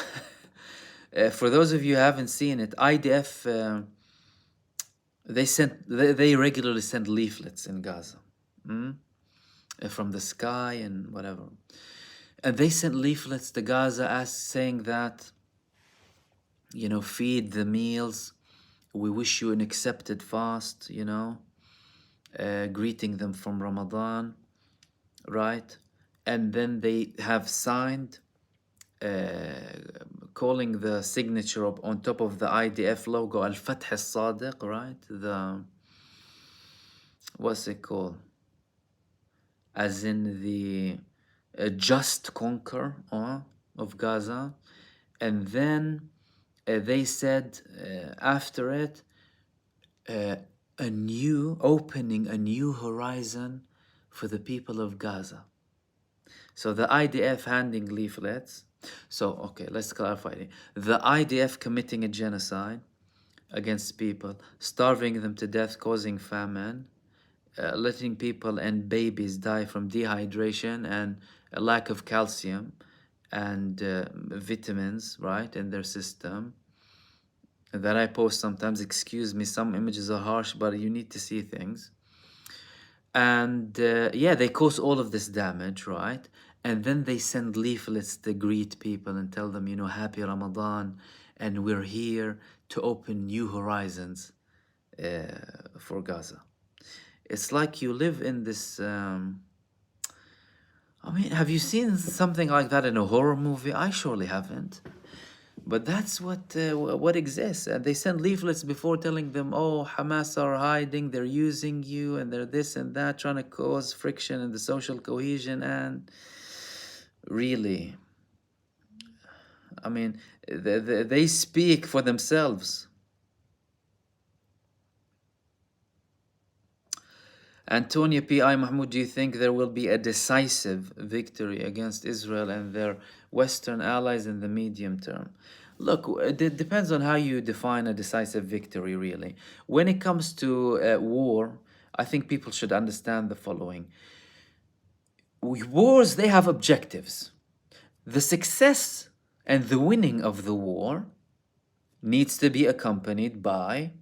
For those of you who haven't seen it, IDF, they regularly send leaflets in Gaza, from the sky and whatever. And they sent leaflets to Gaza as saying that, you know, feed the meals. We wish you an accepted fast, you know, greeting them from Ramadan, right? And then they have signed, calling the signature up on top of the IDF logo, Al-Fath al-Sadiq, right? The, what's it called? As in the just conquer of Gaza. And then they said after it, opening a new horizon for the people of Gaza. So the IDF handing leaflets. So, okay, let's clarify it. The IDF committing a genocide against people, starving them to death, causing famine, letting people and babies die from dehydration and a lack of calcium and vitamins, right, in their system. That I post sometimes, excuse me, some images are harsh, but you need to see things. And yeah, they cause all of this damage, right? And then they send leaflets to greet people and tell them, you know, happy Ramadan, and we're here to open new horizons for Gaza. It's like you live in this, I mean, have you seen something like that in a horror movie? I surely haven't. But that's what exists. And they send leaflets before telling them, oh, Hamas are hiding, they're using you, and they're this and that, trying to cause friction in the social cohesion. And really, I mean, they speak for themselves. Antonia P.I. Mahmoud, do you think there will be a decisive victory against Israel and their Western allies in the medium term? Look, it depends on how you define a decisive victory, really. When it comes to war, I think people should understand the following. Wars, they have objectives. The success and the winning of the war needs to be accompanied by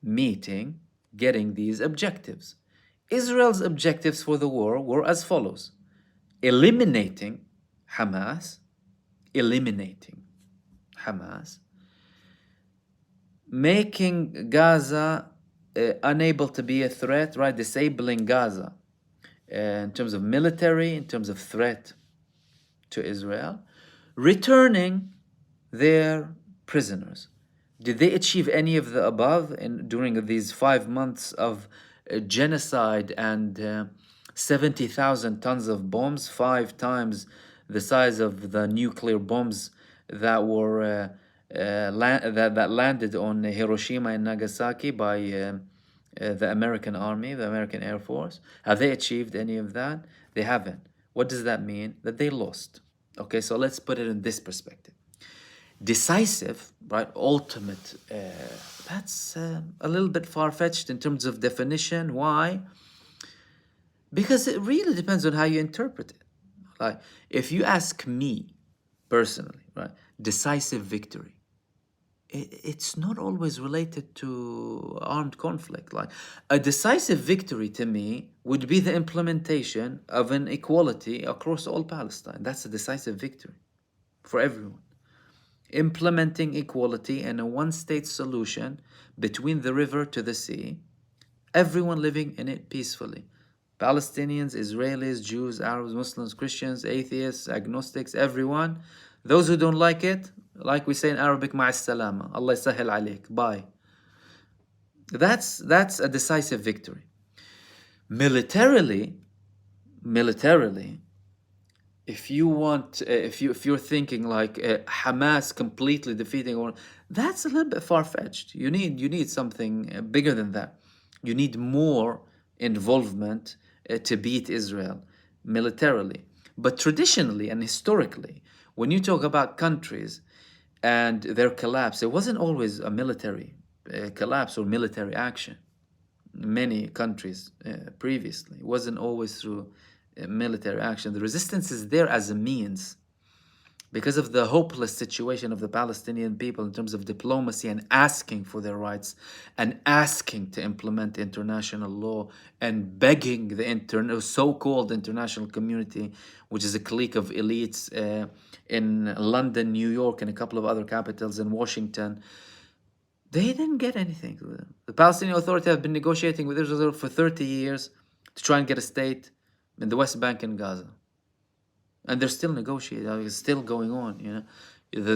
getting these objectives. Israel's objectives for the war were as follows: eliminating Hamas, making Gaza unable to be a threat, right? Disabling Gaza in terms of military, in terms of threat to Israel, returning their prisoners. Did they achieve any of the above during these 5 months of genocide and 70,000 tons of bombs, 5 times the size of the nuclear bombs that were that landed on Hiroshima and Nagasaki by the American Army, the American Air Force? Have they achieved any of that? They haven't. What does that mean? That they lost. Okay, so let's put it in this perspective. Decisive, right, ultimate, that's a little bit far-fetched in terms of definition. Why? Because it really depends on how you interpret it. Like, if you ask me personally, right, decisive victory, it's not always related to armed conflict. Like, a decisive victory to me would be the implementation of an equality across all Palestine. That's a decisive victory for everyone. Implementing equality and a one-state solution between the river to the sea, everyone living in it peacefully. Palestinians, Israelis, Jews, Arabs, Muslims, Christians, atheists, agnostics, everyone. Those who don't like it, like we say in Arabic, ma'a salama, Allah yasahil alayk, bye. That's a decisive victory. Militarily, if you want, if you're thinking like Hamas completely defeating, or that's a little bit far-fetched. You need something bigger than that. You need more involvement to beat Israel militarily. But traditionally and historically, when you talk about countries and their collapse, it wasn't always a military collapse or military action. Many countries previously, it wasn't always through military action. The resistance is there as a means because of the hopeless situation of the Palestinian people in terms of diplomacy and asking for their rights and asking to implement international law and begging the so-called international community, which is a clique of elites in London, New York, and a couple of other capitals, in Washington. They didn't get anything. The Palestinian Authority have been negotiating with Israel for 30 years to try and get a state in the West Bank and Gaza. And they're still negotiating. It's still going on, you know.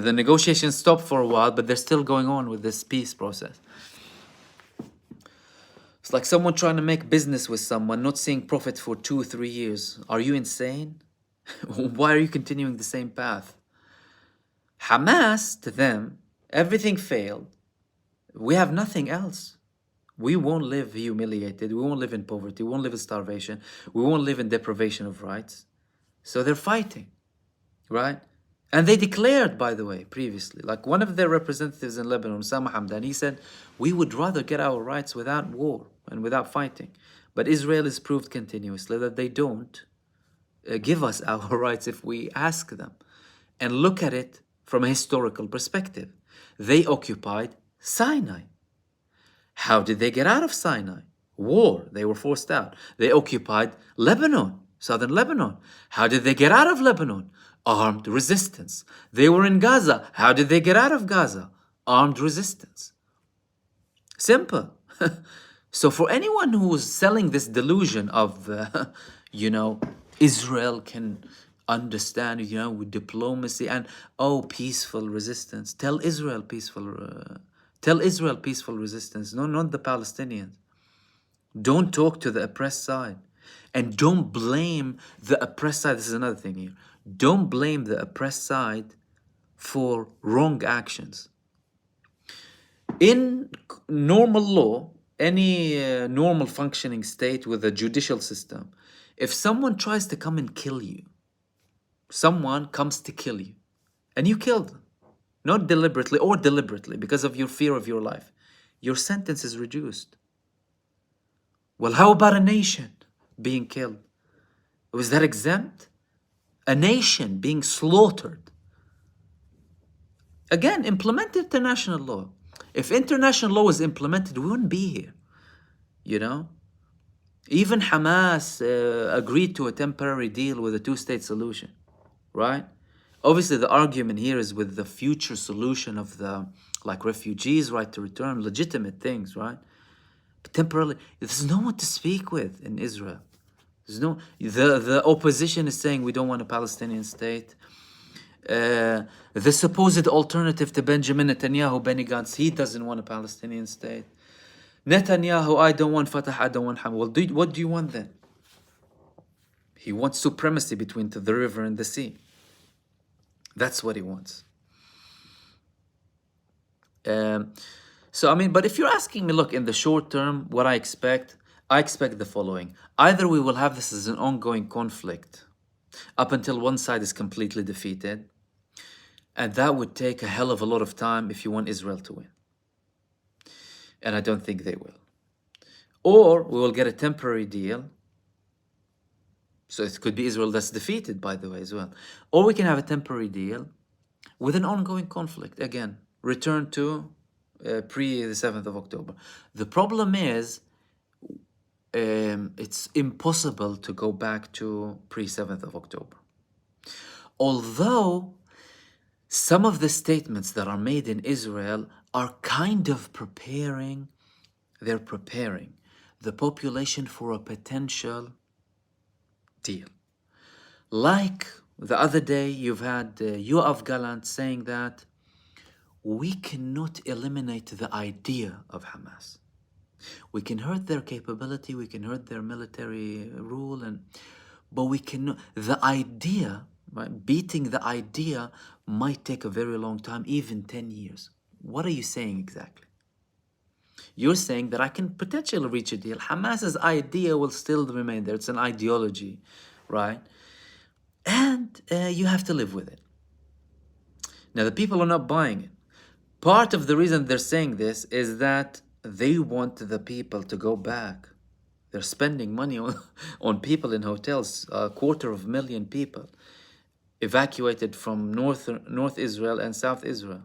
The negotiations stopped for a while, but they're still going on with this peace process. It's like someone trying to make business with someone, not seeing profit for 2 or 3 years. Are you insane? Why are you continuing the same path? Hamas, to them, everything failed. We have nothing else. We won't live humiliated. We won't live in poverty. We won't live in starvation. We won't live in deprivation of rights. So they're fighting, right? And they declared, by the way, previously, like one of their representatives in Lebanon, Osama Hamdan, he said, we would rather get our rights without war and without fighting. But Israel has proved continuously that they don't give us our rights if we ask them. And look at it from a historical perspective. They occupied Sinai. How did they get out of Sinai? War. They were forced out. They occupied Lebanon, southern Lebanon. How did they get out of Lebanon? Armed resistance. They were in Gaza. How did they get out of Gaza? Armed resistance. Simple. So for anyone who's selling this delusion of, Israel can understand, with diplomacy and, peaceful resistance. Tell Israel peaceful resistance. No, not the Palestinians. Don't talk to the oppressed side. And don't blame the oppressed side. This is another thing here. Don't blame the oppressed side for wrong actions. In normal law, any normal functioning state with a judicial system, if someone tries to come and kill you, someone comes to kill you, and you kill them, not deliberately or deliberately because of your fear of your life, your sentence is reduced. Well, how about a nation being killed? Was that exempt? A nation being slaughtered. Again, implement international law. If international law was implemented, we wouldn't be here, Even Hamas agreed to a temporary deal with a two-state solution, right? Obviously, the argument here is with the future solution of the, refugees, right to return, legitimate things, right? But temporarily, there's no one to speak with in Israel. The opposition is saying we don't want a Palestinian state. The supposed alternative to Benjamin Netanyahu, Benny Gantz, he doesn't want a Palestinian state. Netanyahu, I don't want Fatah, I don't want Hamas. Well, what do you want then? He wants supremacy between the river and the sea. That's what he wants. But if you're asking me, look, in the short term, what I expect the following. Either we will have this as an ongoing conflict up until one side is completely defeated, and that would take a hell of a lot of time if you want Israel to win. And I don't think they will. Or we will get a temporary deal. So it could be Israel that's defeated, by the way, as well. Or we can have a temporary deal with an ongoing conflict. Again, return to pre the 7th of October. The problem is, it's impossible to go back to pre-7th of October. Although some of the statements that are made in Israel are kind of preparing the population for a potential deal. Like the other day, you've had Yoav Gallant saying that we cannot eliminate the idea of Hamas. We can hurt their capability, we can hurt their military rule, but we cannot. The idea right? Beating the idea might take a very long time, even 10 years. What are you saying exactly? You're saying that I can potentially reach a deal. Hamas's idea will still remain there. It's an ideology, right? And you have to live with it. Now, the people are not buying it. Part of the reason they're saying this is that they want the people to go back. They're spending money on people in hotels, 250,000 people evacuated from North Israel and South Israel.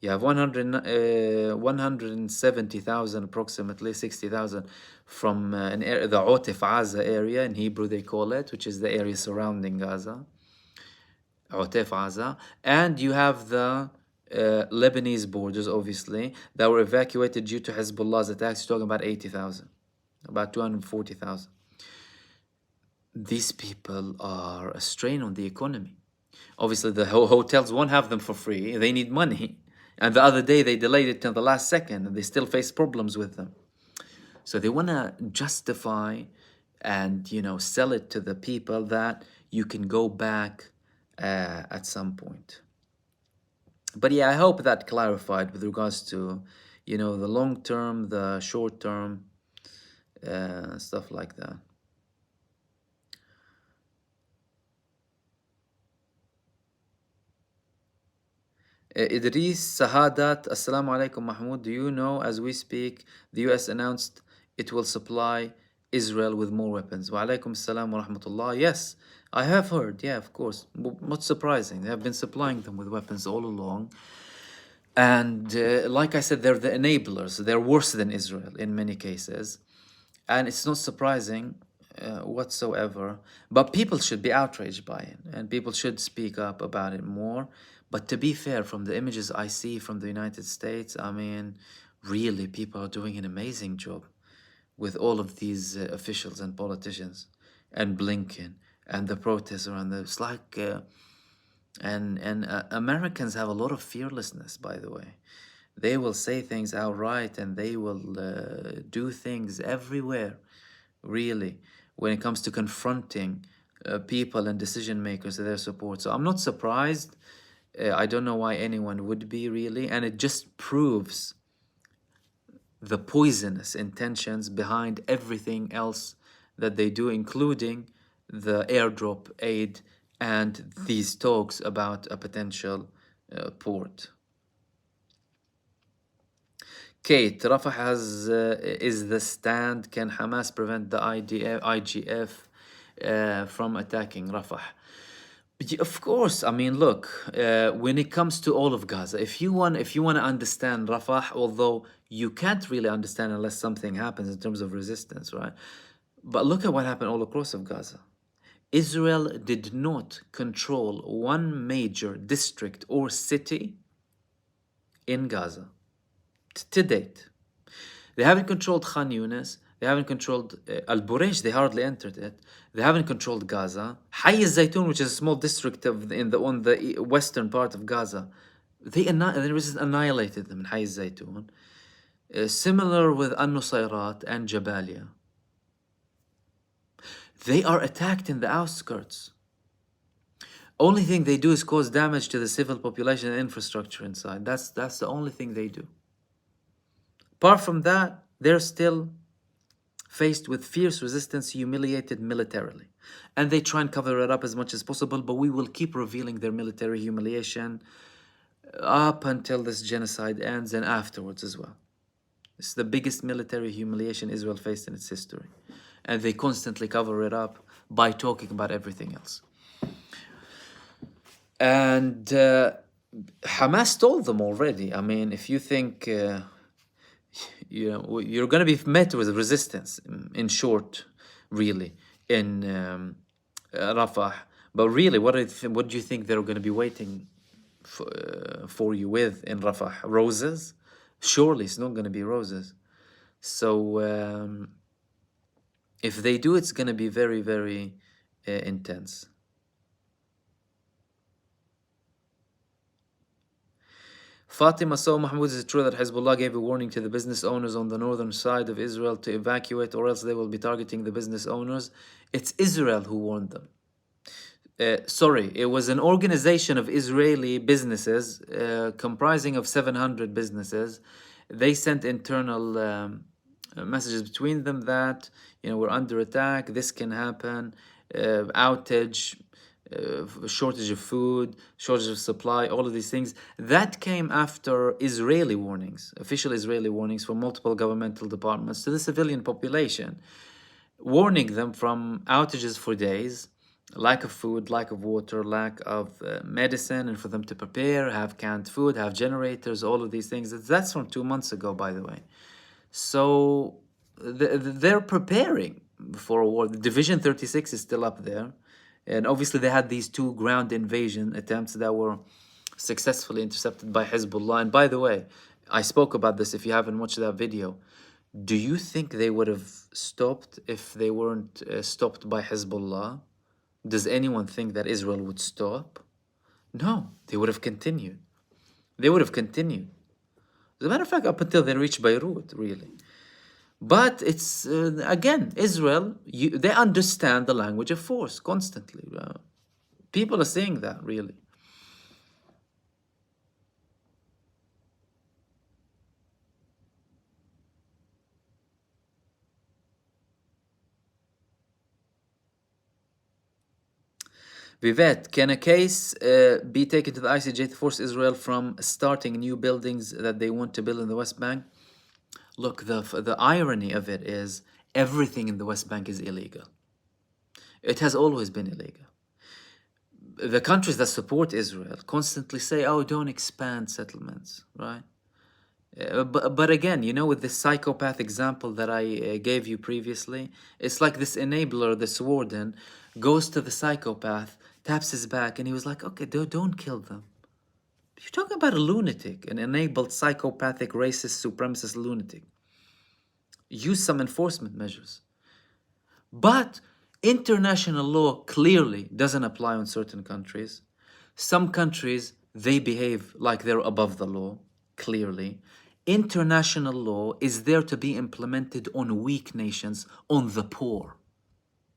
You have 170,000, approximately 60,000, from the Otif Gaza area, in Hebrew they call it, which is the area surrounding Gaza, Otif Gaza. And you have the Lebanese borders, obviously, that were evacuated due to Hezbollah's attacks. You're talking about 80,000, about 240,000. These people are a strain on the economy. Obviously, the hotels won't have them for free. They need money. And the other day, they delayed it till the last second, and they still face problems with them. So they want to justify and, sell it to the people that you can go back at some point. But yeah, I hope that clarified with regards to, the long term, the short term, stuff like that. Idris Sahadat, Assalamu alaikum Mahmoud. Do you know, as we speak, the US announced it will supply Israel with more weapons? Wa alaikum assalam wa rahmatullah. Yes, I have heard. Yeah, of course. Not surprising. They have been supplying them with weapons all along. And like I said, they're the enablers. They're worse than Israel in many cases. And it's not surprising whatsoever. But people should be outraged by it. And people should speak up about it more. But to be fair, from the images I see from the United States, I mean, really, people are doing an amazing job with all of these officials and politicians and Blinken and the protests around them. It's like, and Americans have a lot of fearlessness, by the way. They will say things outright and they will do things everywhere, really, when it comes to confronting people and decision makers to their support. So I'm not surprised. I don't know why anyone would be, really, and it just proves the poisonous intentions behind everything else that they do, including the airdrop aid and these talks about a potential port. Kate, Rafah is the stand. Can Hamas prevent the IGF from attacking Rafah? Of course. I mean, look, when it comes to all of Gaza, if you want to understand Rafah, although you can't really understand unless something happens in terms of resistance, right? But look at what happened all across of Gaza. Israel did not control one major district or city in Gaza to date. They haven't controlled Khan Yunis. They haven't controlled Al-Buraish. They hardly entered it. They haven't controlled Gaza. Hay al-Zaytun, which is a small district on the western part of Gaza, they just annihilated them in Hay al-Zaytun. Similar with An-Nusayrat and Jabalia. They are attacked in the outskirts. Only thing they do is cause damage to the civil population and infrastructure inside. That's the only thing they do. Apart from that, they're still faced with fierce resistance, humiliated militarily. And they try and cover it up as much as possible, but we will keep revealing their military humiliation up until this genocide ends and afterwards as well. It's the biggest military humiliation Israel faced in its history. And they constantly cover it up by talking about everything else. And Hamas told them already. I mean, if you think you're going to be met with resistance, in short, really, in Rafah. But really, what do you think they're going to be waiting for you with in Rafah? Roses? Surely it's not going to be roses. So if they do, it's going to be very, very intense. Fatima, so Mahmoud, is it true that Hezbollah gave a warning to the business owners on the northern side of Israel to evacuate, or else they will be targeting the business owners? It's Israel who warned them. Sorry, it was an organization of Israeli businesses comprising of 700 businesses. They sent internal messages between them that, we're under attack, this can happen, outage, shortage of food, shortage of supply, all of these things. That came after Israeli warnings, official Israeli warnings from multiple governmental departments to the civilian population, warning them from outages for days, lack of food, lack of water, lack of medicine, and for them to prepare, have canned food, have generators, all of these things. That's from 2 months ago, by the way. So they're preparing for a war. Division 36 is still up there. And obviously, they had these two ground invasion attempts that were successfully intercepted by Hezbollah. And by the way, I spoke about this if you haven't watched that video. Do you think they would have stopped if they weren't stopped by Hezbollah? Does anyone think that Israel would stop? No, they would have continued. They would have continued. As a matter of fact, up until they reached Beirut, really. But it's, again, Israel, they understand the language of force constantly. People are saying that, really. Vivet, can a case be taken to the ICJ to force Israel from starting new buildings that they want to build in the West Bank? Look, the irony of it is everything in the West Bank is illegal. It has always been illegal. The countries that support Israel constantly say, oh, don't expand settlements, right? But again, with the psychopath example that I gave you previously, it's like this enabler, this warden, goes to the psychopath, taps his back, and he was like, okay, don't kill them. You're talking about a lunatic, an enabled psychopathic, racist, supremacist lunatic. Use some enforcement measures. But international law clearly doesn't apply on certain countries. Some countries, they behave like they're above the law, clearly. International law is there to be implemented on weak nations, on the poor.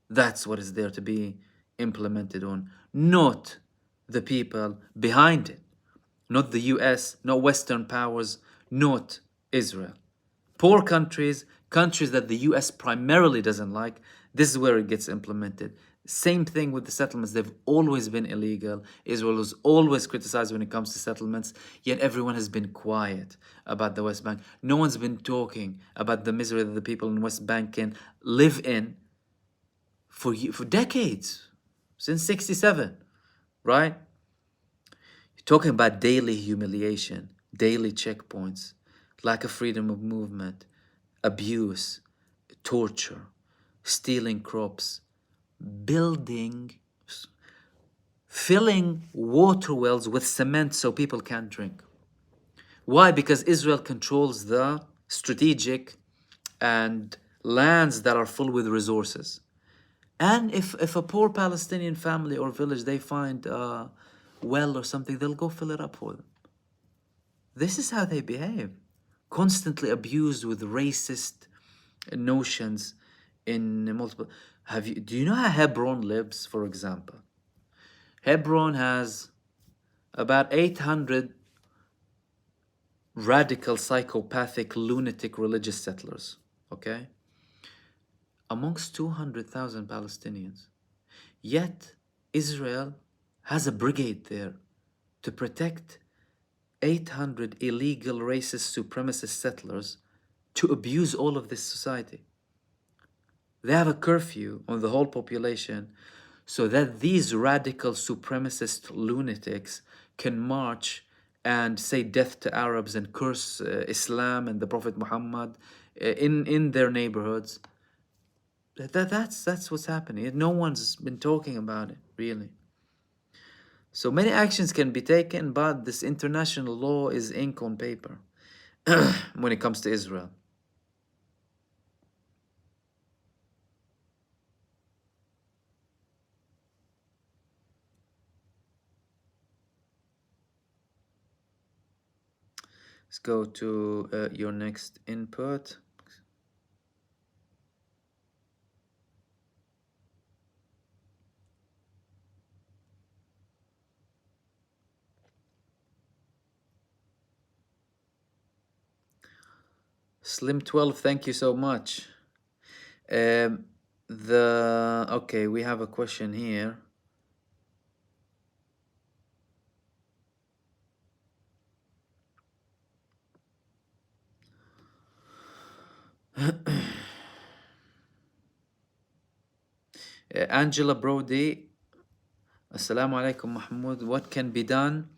That's what is there to be implemented on, not the people behind it. Not the US, not Western powers, not Israel. Poor countries, countries that the US primarily doesn't like, this is where it gets implemented. Same thing with the settlements. They've always been illegal. Israel was always criticized when it comes to settlements, yet everyone has been quiet about the West Bank. No one's been talking about the misery that the people in West Bank can live in for decades, since 67, right? You're talking about daily humiliation, daily checkpoints, lack of freedom of movement, abuse, torture, stealing crops, building, filling water wells with cement so people can't drink. Why? Because Israel controls the strategic and lands that are full with resources. And if a poor Palestinian family or village, they find a well or something, they'll go fill it up for them. This is how they behave. Constantly abused with racist notions in multiple. Do you know how Hebron lives, for example? Hebron has about 800 radical, psychopathic, lunatic religious settlers, okay? Amongst 200,000 Palestinians. Yet, Israel has a brigade there to protect 800 illegal, racist, supremacist settlers to abuse all of this society. They have a curfew on the whole population so that these radical supremacist lunatics can march and say death to Arabs and curse Islam and the Prophet Muhammad in their neighborhoods. That's what's happening. No one's been talking about it, really. So many actions can be taken, but this international law is ink on paper when it comes to Israel. Let's go to your next input. Slim12, thank you so much. Okay, we have a question here. Angela Brody, Assalamu alaikum Mahmoud. What can be done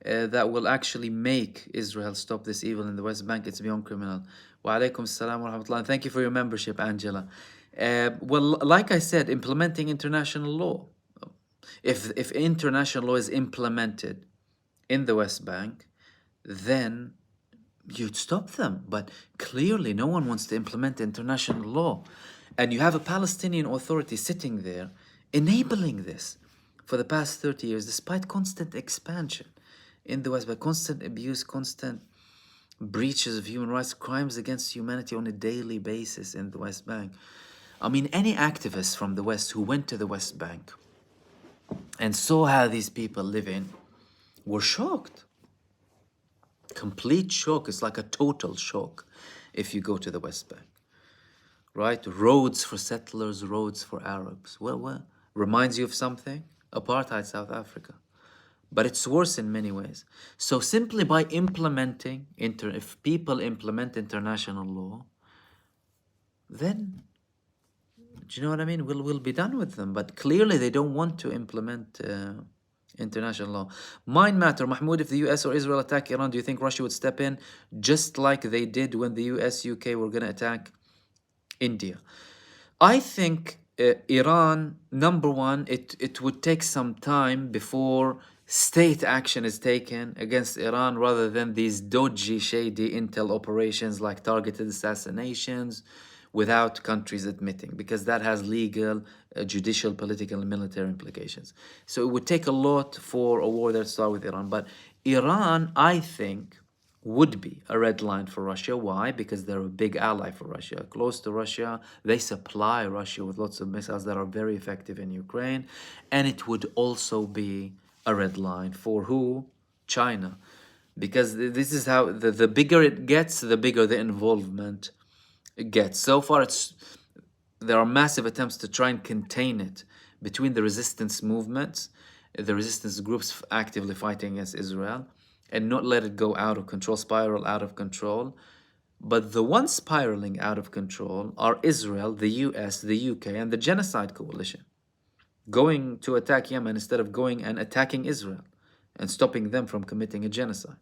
that will actually make Israel stop this evil in the West Bank? It's beyond criminal. Wa alaikum assalam wa rahmatullah. Thank you for your membership, Angela. Well, like I said, implementing international law. If international law is implemented in the West Bank, then you'd stop them. But clearly, no one wants to implement international law. And you have a Palestinian Authority sitting there enabling this for the past 30 years, despite constant expansion in the West Bank, constant abuse, constant breaches of human rights, crimes against humanity on a daily basis in the West Bank. I mean, any activists from the West who went to the West Bank and saw how these people live in were shocked. Complete shock. It's like a total shock if you go to the West Bank. Right? Roads for settlers, roads for Arabs. Well, reminds you of something? Apartheid South Africa. But it's worse in many ways. So simply by implementing, if people implement international law, then, do you know what I mean? We'll be done with them. But clearly they don't want to implement international law. Mind matter, Mahmoud, if the US or Israel attack Iran, do you think Russia would step in just like they did when the US, UK were going to attack India? I think Iran, number one, it would take some time before state action is taken against Iran rather than these dodgy, shady intel operations like targeted assassinations without countries admitting, because that has legal, judicial, political, and military implications. So it would take a lot for a war that started with Iran. But Iran, I think, would be a red line for Russia. Why? Because they're a big ally for Russia, close to Russia. They supply Russia with lots of missiles that are very effective in Ukraine. And it would also be a red line for who? China. Because this is how, the bigger it gets, the bigger the involvement it gets. So far, there are massive attempts to try and contain it between the resistance movements, the resistance groups actively fighting against Israel, and not let it go out of control, spiral out of control. But the ones spiraling out of control are Israel, the US, the UK, and the Genocide Coalition, going to attack Yemen instead of going and attacking Israel and stopping them from committing a genocide,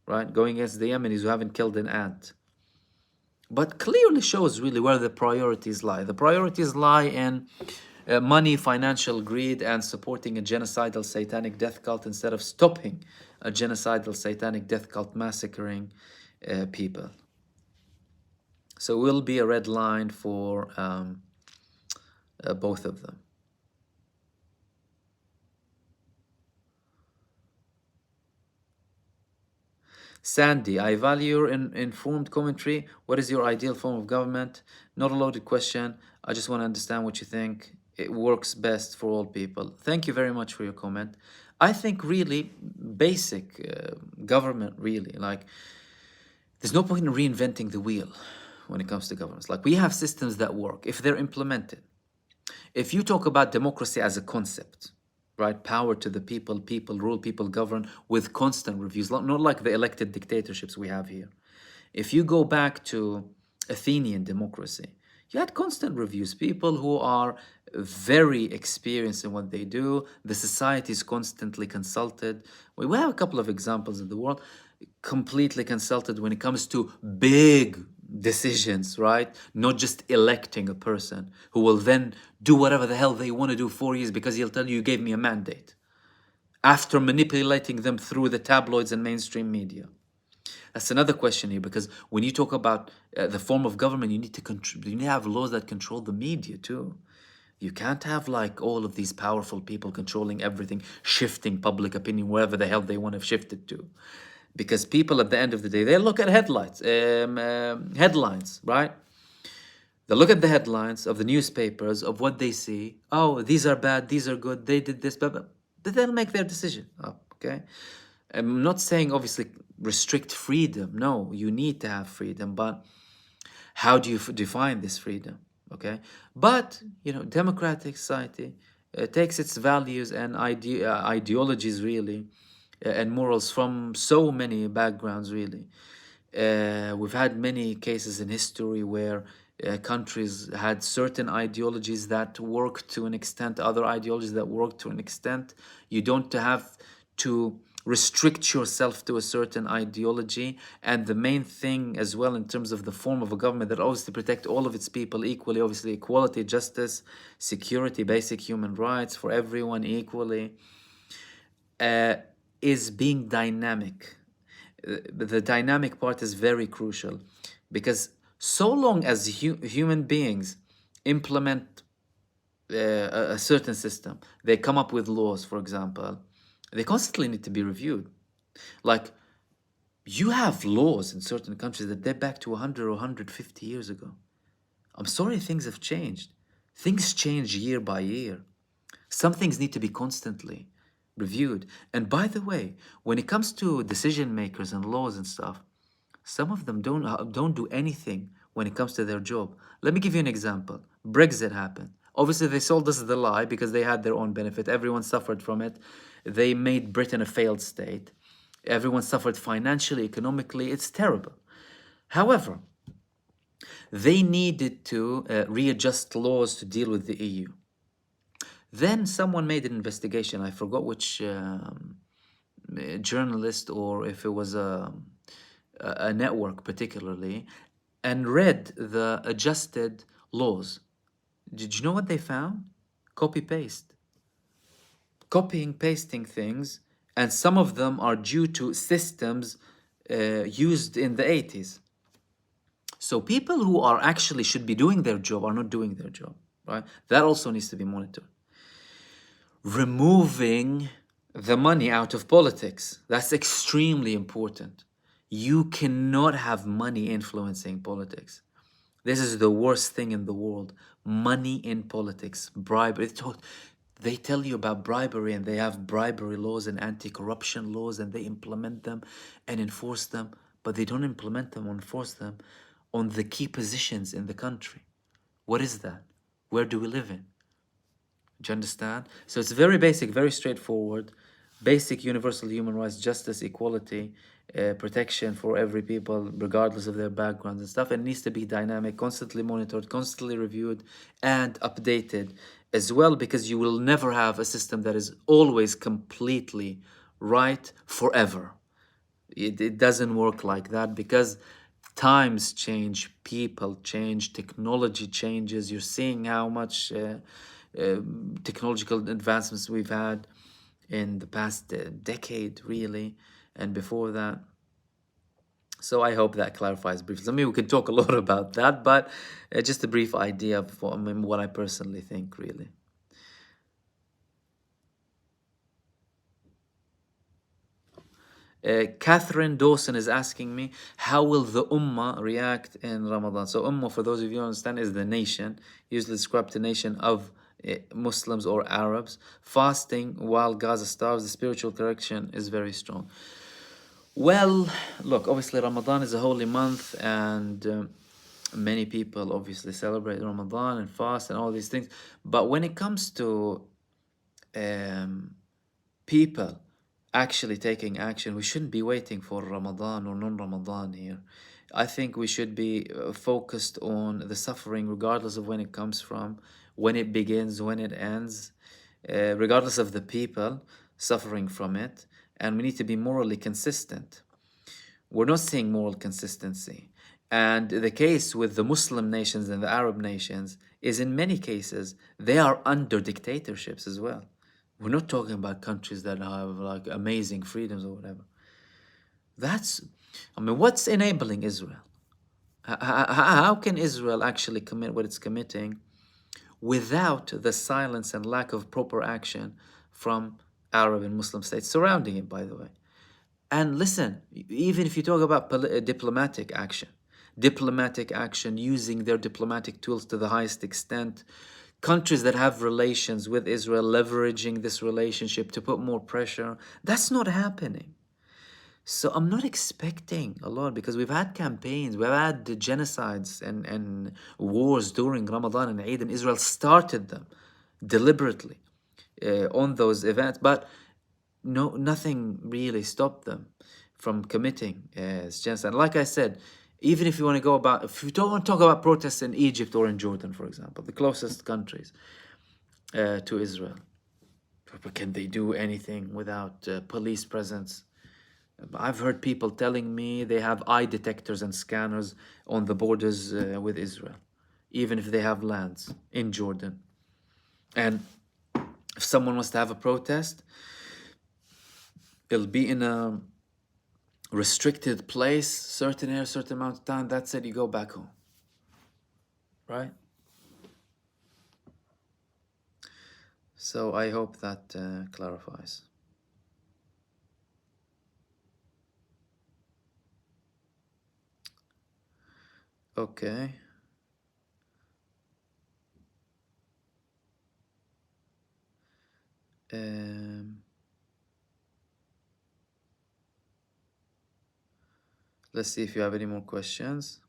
right? Going against the Yemenis who haven't killed an ant. But clearly shows really where the priorities lie. The priorities lie in money, financial greed, and supporting a genocidal satanic death cult instead of stopping a genocidal satanic death cult massacring people. So it will be a red line for both of them. Sandy, I value your informed commentary. What is your ideal form of government? Not a loaded question. I just want to understand what you think. It works best for all people. Thank you very much for your comment. I think really basic government, really. Like, there's no point in reinventing the wheel when it comes to governments. Like, we have systems that work if they're implemented. If you talk about democracy as a concept, right? Power to the people, people rule, people govern with constant reviews, not like the elected dictatorships we have here. If you go back to Athenian democracy, you had constant reviews, people who are very experienced in what they do. The society is constantly consulted. We have a couple of examples in the world, completely consulted when it comes to big decisions, right? Not just electing a person who will then do whatever the hell they want to do 4 years because he'll tell you, you gave me a mandate, after manipulating them through the tabloids and mainstream media. That's another question here, because when you talk about the form of government, you need to have laws that control the media too. You can't have like all of these powerful people controlling everything, shifting public opinion wherever the hell they want to shift it to. Because people at the end of the day, they look at headlines, right? They look at the headlines of the newspapers of what they see. Oh, these are bad, these are good, they did this, but they'll make their decision. Oh, okay? I'm not saying obviously restrict freedom. No, you need to have freedom, but How do you define this freedom? Okay, but you know, democratic society takes its values and ideologies really, and morals from so many backgrounds really. We've had many cases in history where countries had certain ideologies that work to an extent, other ideologies that work to an extent. You don't have to restrict yourself to a certain ideology. And the main thing as well in terms of the form of a government that obviously protect all of its people equally, obviously equality, justice, security, basic human rights for everyone equally, uh, is being dynamic. The dynamic part is very crucial, because so long as human beings implement a certain system, they come up with laws, for example, they constantly need to be reviewed. Like, you have laws in certain countries that date back to 100 or 150 years ago. I'm sorry, things have changed. Things change year by year. Some things need to be constantly reviewed. And by the way, when it comes to decision makers and laws and stuff, some of them don't do anything when it comes to their job. Let me give you an example. Brexit happened. Obviously, they sold us the lie because they had their own benefit. Everyone suffered from it. They made Britain a failed state. Everyone suffered financially, economically. It's terrible. However, they needed to readjust laws to deal with the EU. Then someone made an investigation. I forgot which journalist, or if it was a network particularly, and read the adjusted laws. Did you know what they found? Copy paste. Copying, pasting things, and some of them are due to systems used in the 80s. So people who are actually should be doing their job are not doing their job, right? That also needs to be monitored. Removing the money out of politics. That's extremely important. You cannot have money influencing politics. This is the worst thing in the world. Money in politics. Bribery. They tell you about bribery, and they have bribery laws and anti-corruption laws, and they implement them and enforce them, but they don't implement them or enforce them on the key positions in the country. What is that? Where do we live in? Do you understand? So it's very basic, very straightforward. Basic universal human rights, justice, equality, protection for every people, regardless of their backgrounds and stuff. And it needs to be dynamic, constantly monitored, constantly reviewed, and updated as well, because you will never have a system that is always completely right forever. It doesn't work like that, because times change, people change, technology changes. You're seeing how much technological advancements we've had in the past decade, really, and before that. So I hope that clarifies briefly. I mean, we could talk a lot about that, but just a brief idea of what I personally think, really. Catherine Dawson is asking me, how will the Ummah react in Ramadan? So Ummah, for those of you who understand, is the nation, usually described the nation of Muslims or Arabs. Fasting while Gaza starves, the spiritual correction is very strong. Well, look, obviously Ramadan is a holy month, and many people obviously celebrate Ramadan and fast and all these things. But when it comes to people actually taking action, we shouldn't be waiting for Ramadan or non-Ramadan here. I think we should be focused on the suffering, regardless of when it comes from, when it begins, when it ends, regardless of the people suffering from it. And we need to be morally consistent. We're not seeing moral consistency. And the case with the Muslim nations and the Arab nations is, in many cases, they are under dictatorships as well. We're not talking about countries that have like amazing freedoms or whatever. What's enabling Israel? How can Israel actually commit what it's committing without the silence and lack of proper action from Arab and Muslim states surrounding it, by the way? And listen, even if you talk about diplomatic action using their diplomatic tools to the highest extent, countries that have relations with Israel leveraging this relationship to put more pressure, that's not happening. So I'm not expecting a lot because we've had campaigns, we've had the genocides and wars during Ramadan and Eid, and Israel started them deliberately on those events, but nothing really stopped them from committing genocide. Like I said, even if you want to go about, if you don't want to talk about protests in Egypt or in Jordan, for example, the closest countries to Israel, can they do anything without police presence? I've heard people telling me they have eye detectors and scanners on the borders with Israel, even if they have lands in Jordan. And if someone wants to have a protest, it'll be in a restricted place, certain area, certain amount of time. That's it, you go back home. Right? So I hope that clarifies. Okay. Let's see if you have any more questions.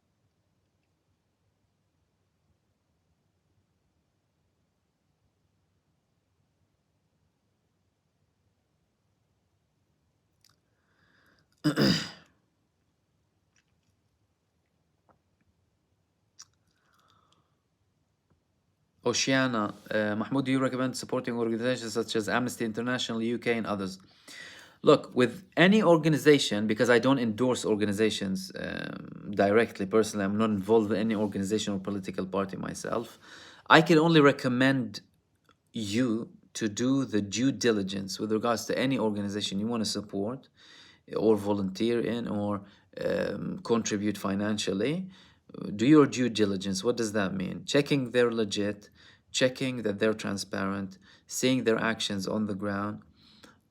Oceana, Mahmoud, do you recommend supporting organizations such as Amnesty International, UK, and others? Look, with any organization, because I don't endorse organizations directly, personally, I'm not involved in any organization or political party myself. I can only recommend you to do the due diligence with regards to any organization you want to support or volunteer in or contribute financially. Do your due diligence. What does that mean? Checking they're legit, checking that they're transparent, seeing their actions on the ground,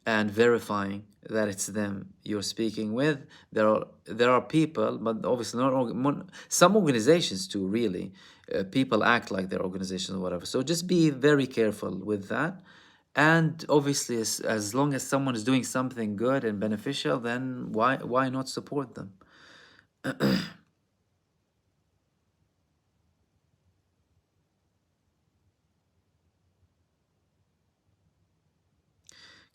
and verifying that it's them you're speaking with. There are people, but obviously some organizations too. Really, people act like their organizations or whatever. So just be very careful with that. And obviously, as long as someone is doing something good and beneficial, then why not support them?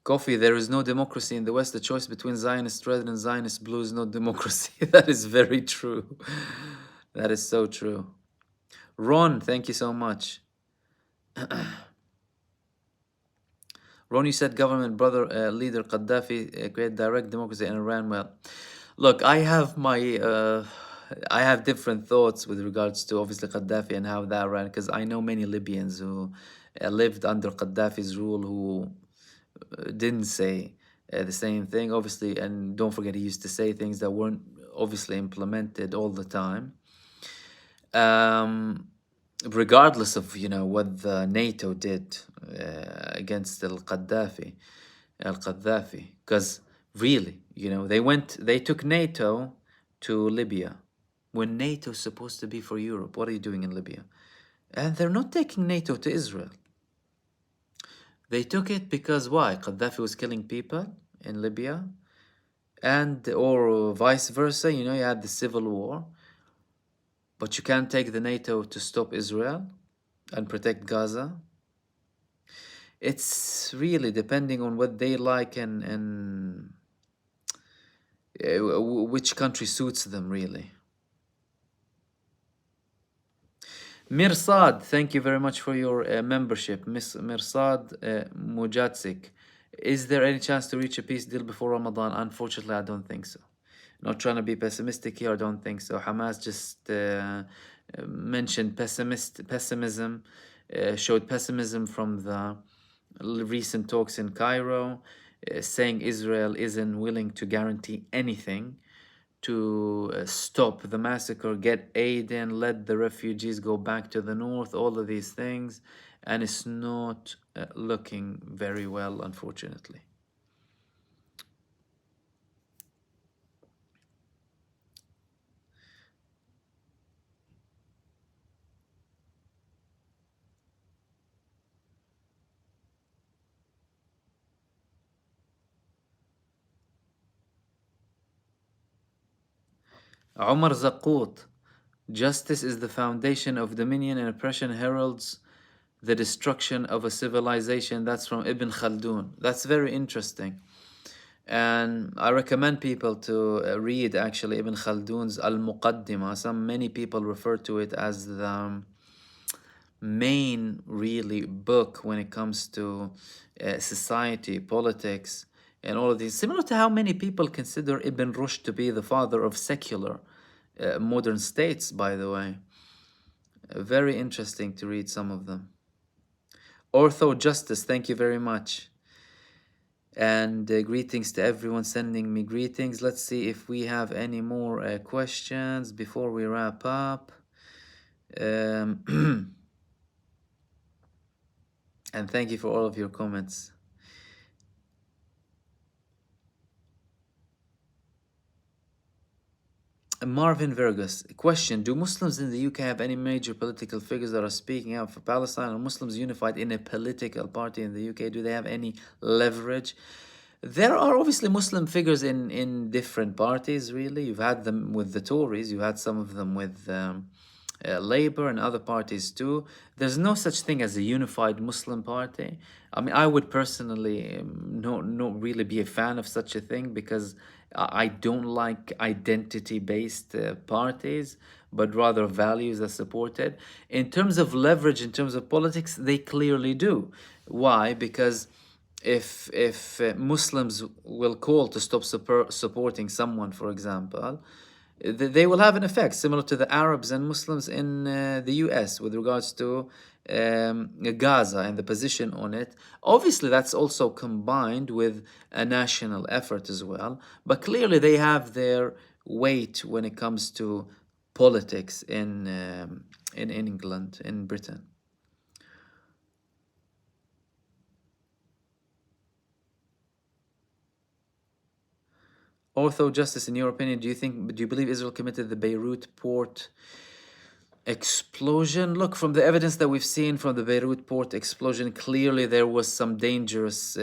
Coffee, there is no democracy in the West. The choice between Zionist red and Zionist blue is not democracy. That is very true. That is so true. Ron, thank you so much. Ron, you said government brother leader Gaddafi create direct democracy in Iran. Well, look, I have different thoughts with regards to obviously Gaddafi and how that ran, because I know many Libyans who lived under Gaddafi's rule who didn't say the same thing, obviously, and don't forget he used to say things that weren't obviously implemented all the time. Regardless of what the NATO did against Al-Qaddafi, because really, they took NATO to Libya when NATO is supposed to be for Europe. What are you doing in Libya? And they're not taking NATO to Israel. They took it because why? Gaddafi was killing people in Libya, or vice versa. You had the civil war, but you can't take the NATO to stop Israel and protect Gaza. It's really depending on what they like and which country suits them, really. Mirsad, thank you very much for your membership. Miss Mirsad Mujatsik. Is there any chance to reach a peace deal before Ramadan? Unfortunately, I don't think so. Not trying to be pessimistic here, I don't think so. Hamas just mentioned pessimism, showed pessimism from the recent talks in Cairo, saying Israel isn't willing to guarantee anything to stop the massacre, get aid in, let the refugees go back to the north, all of these things. And it's not looking very well, unfortunately. Omar Zaqut. Justice is the foundation of dominion and oppression heralds the destruction of a civilization. That's from Ibn Khaldun. That's very interesting. And I recommend people to read actually Ibn Khaldun's Al-Muqaddimah. Many people refer to it as the main really book when it comes to society, politics, and all of these. Similar to how many people consider Ibn Rushd to be the father of secular modern states, by the way. Very interesting to read some of them. Ortho Justice, thank you very much. And greetings to everyone sending me greetings. Let's see if we have any more questions before we wrap up. And thank you for all of your comments. Marvin Vergus, question: do Muslims in the UK have any major political figures that are speaking out for Palestine? Are Muslims unified in a political party in the UK? Do they have any leverage? There are obviously Muslim figures in different parties, really. You've had them with the Tories, you've had some of them with Labour and other parties too. There's no such thing as a unified Muslim party. I mean, I would personally not really be a fan of such a thing because I don't like identity-based parties, but rather values are supported. In terms of leverage, in terms of politics, they clearly do. Why? Because if Muslims will call to stop supporting someone, for example, they will have an effect similar to the Arabs and Muslims in the US with regards to Gaza and the position on it. Obviously, that's also combined with a national effort as well. But clearly, they have their weight when it comes to politics in England, in Britain. Ortho Justice, in your opinion, do you believe Israel committed the Beirut port explosion? Look, from the evidence that we've seen from the Beirut port explosion, clearly there was some dangerous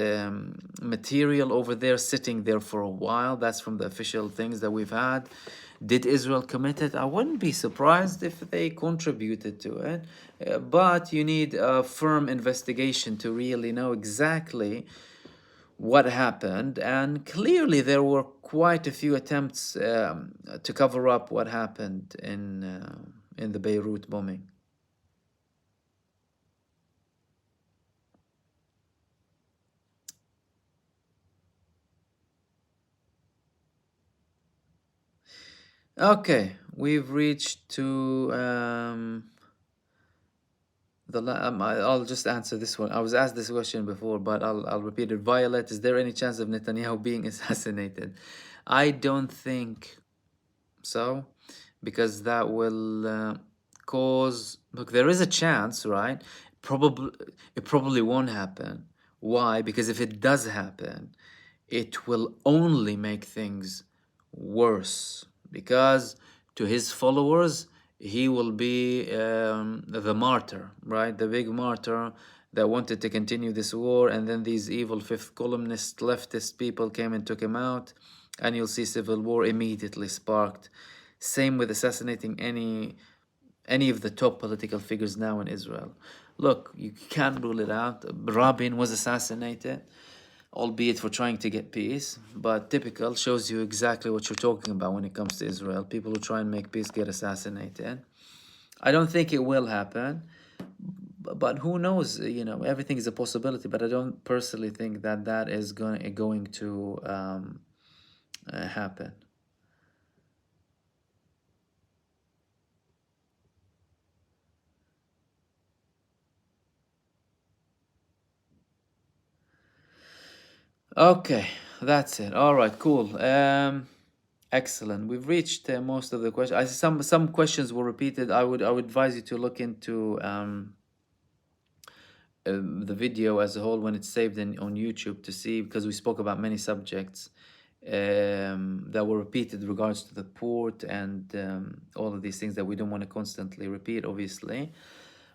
material over there sitting there for a while. That's from the official things that we've had. Did Israel commit it? I wouldn't be surprised if they contributed to it, but you need a firm investigation to really know exactly what happened, and clearly there were quite a few attempts to cover up what happened in the Beirut bombing. Okay, we've reached to I'll just answer this one. I was asked this question before, but I'll repeat it. Violet, is there any chance of Netanyahu being assassinated? I don't think so, because that will cause. Look, there is a chance, right? It probably won't happen. Why? Because if it does happen, it will only make things worse. Because to his followers, he will be the martyr, right? The big martyr that wanted to continue this war, and then these evil fifth columnist leftist people came and took him out, and you'll see civil war immediately sparked. Same with assassinating any of the top political figures now in Israel. Look, you can't rule it out. Rabin was assassinated, albeit for trying to get peace, but typical, shows you exactly what you're talking about when it comes to Israel. People who try and make peace get assassinated. I don't think it will happen, but who knows? You know, everything is a possibility, but I don't personally think that that is going to happen. Okay, that's it. All right, cool. Excellent. We've reached most of the questions. I see some questions were repeated. I would advise you to look into the video as a whole when it's saved on YouTube to see, because we spoke about many subjects that were repeated in regards to the port and all of these things that we don't want to constantly repeat, obviously.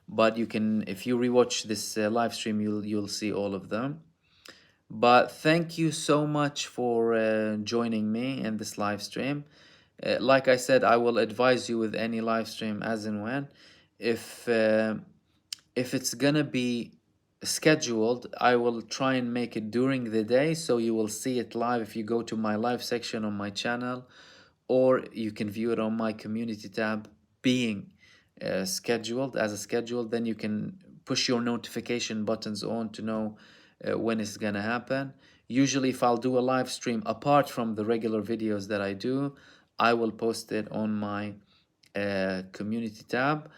But you can, if you rewatch this live stream, you'll see all of them. But thank you so much for joining me in this live stream. Like I said, I will advise you with any live stream as and when. If it's gonna be scheduled, I will try and make it during the day, so you will see it live if you go to my live section on my channel, or you can view it on my community tab being scheduled as a schedule. Then you can push your notification buttons on to know when it's gonna happen. Usually if I'll do a live stream apart from the regular videos that I do, I will post it on my community tab.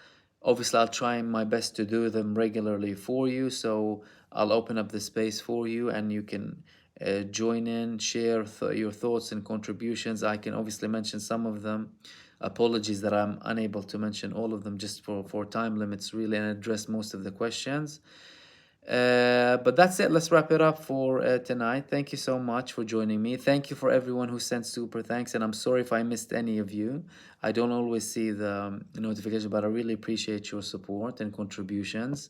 Obviously I'll try my best to do them regularly for you, so I'll open up the space for you and you can join in, share your thoughts and contributions. I can obviously mention some of them. Apologies that I'm unable to mention all of them just for time limits really, and address most of the questions. But that's it. Let's wrap it up for tonight. Thank you so much for joining me. Thank you for everyone who sent super thanks, and I'm sorry if I missed any of you. I don't always see the notification, but I really appreciate your support and contributions.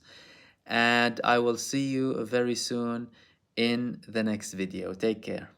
And I will see you very soon in the next video. Take care.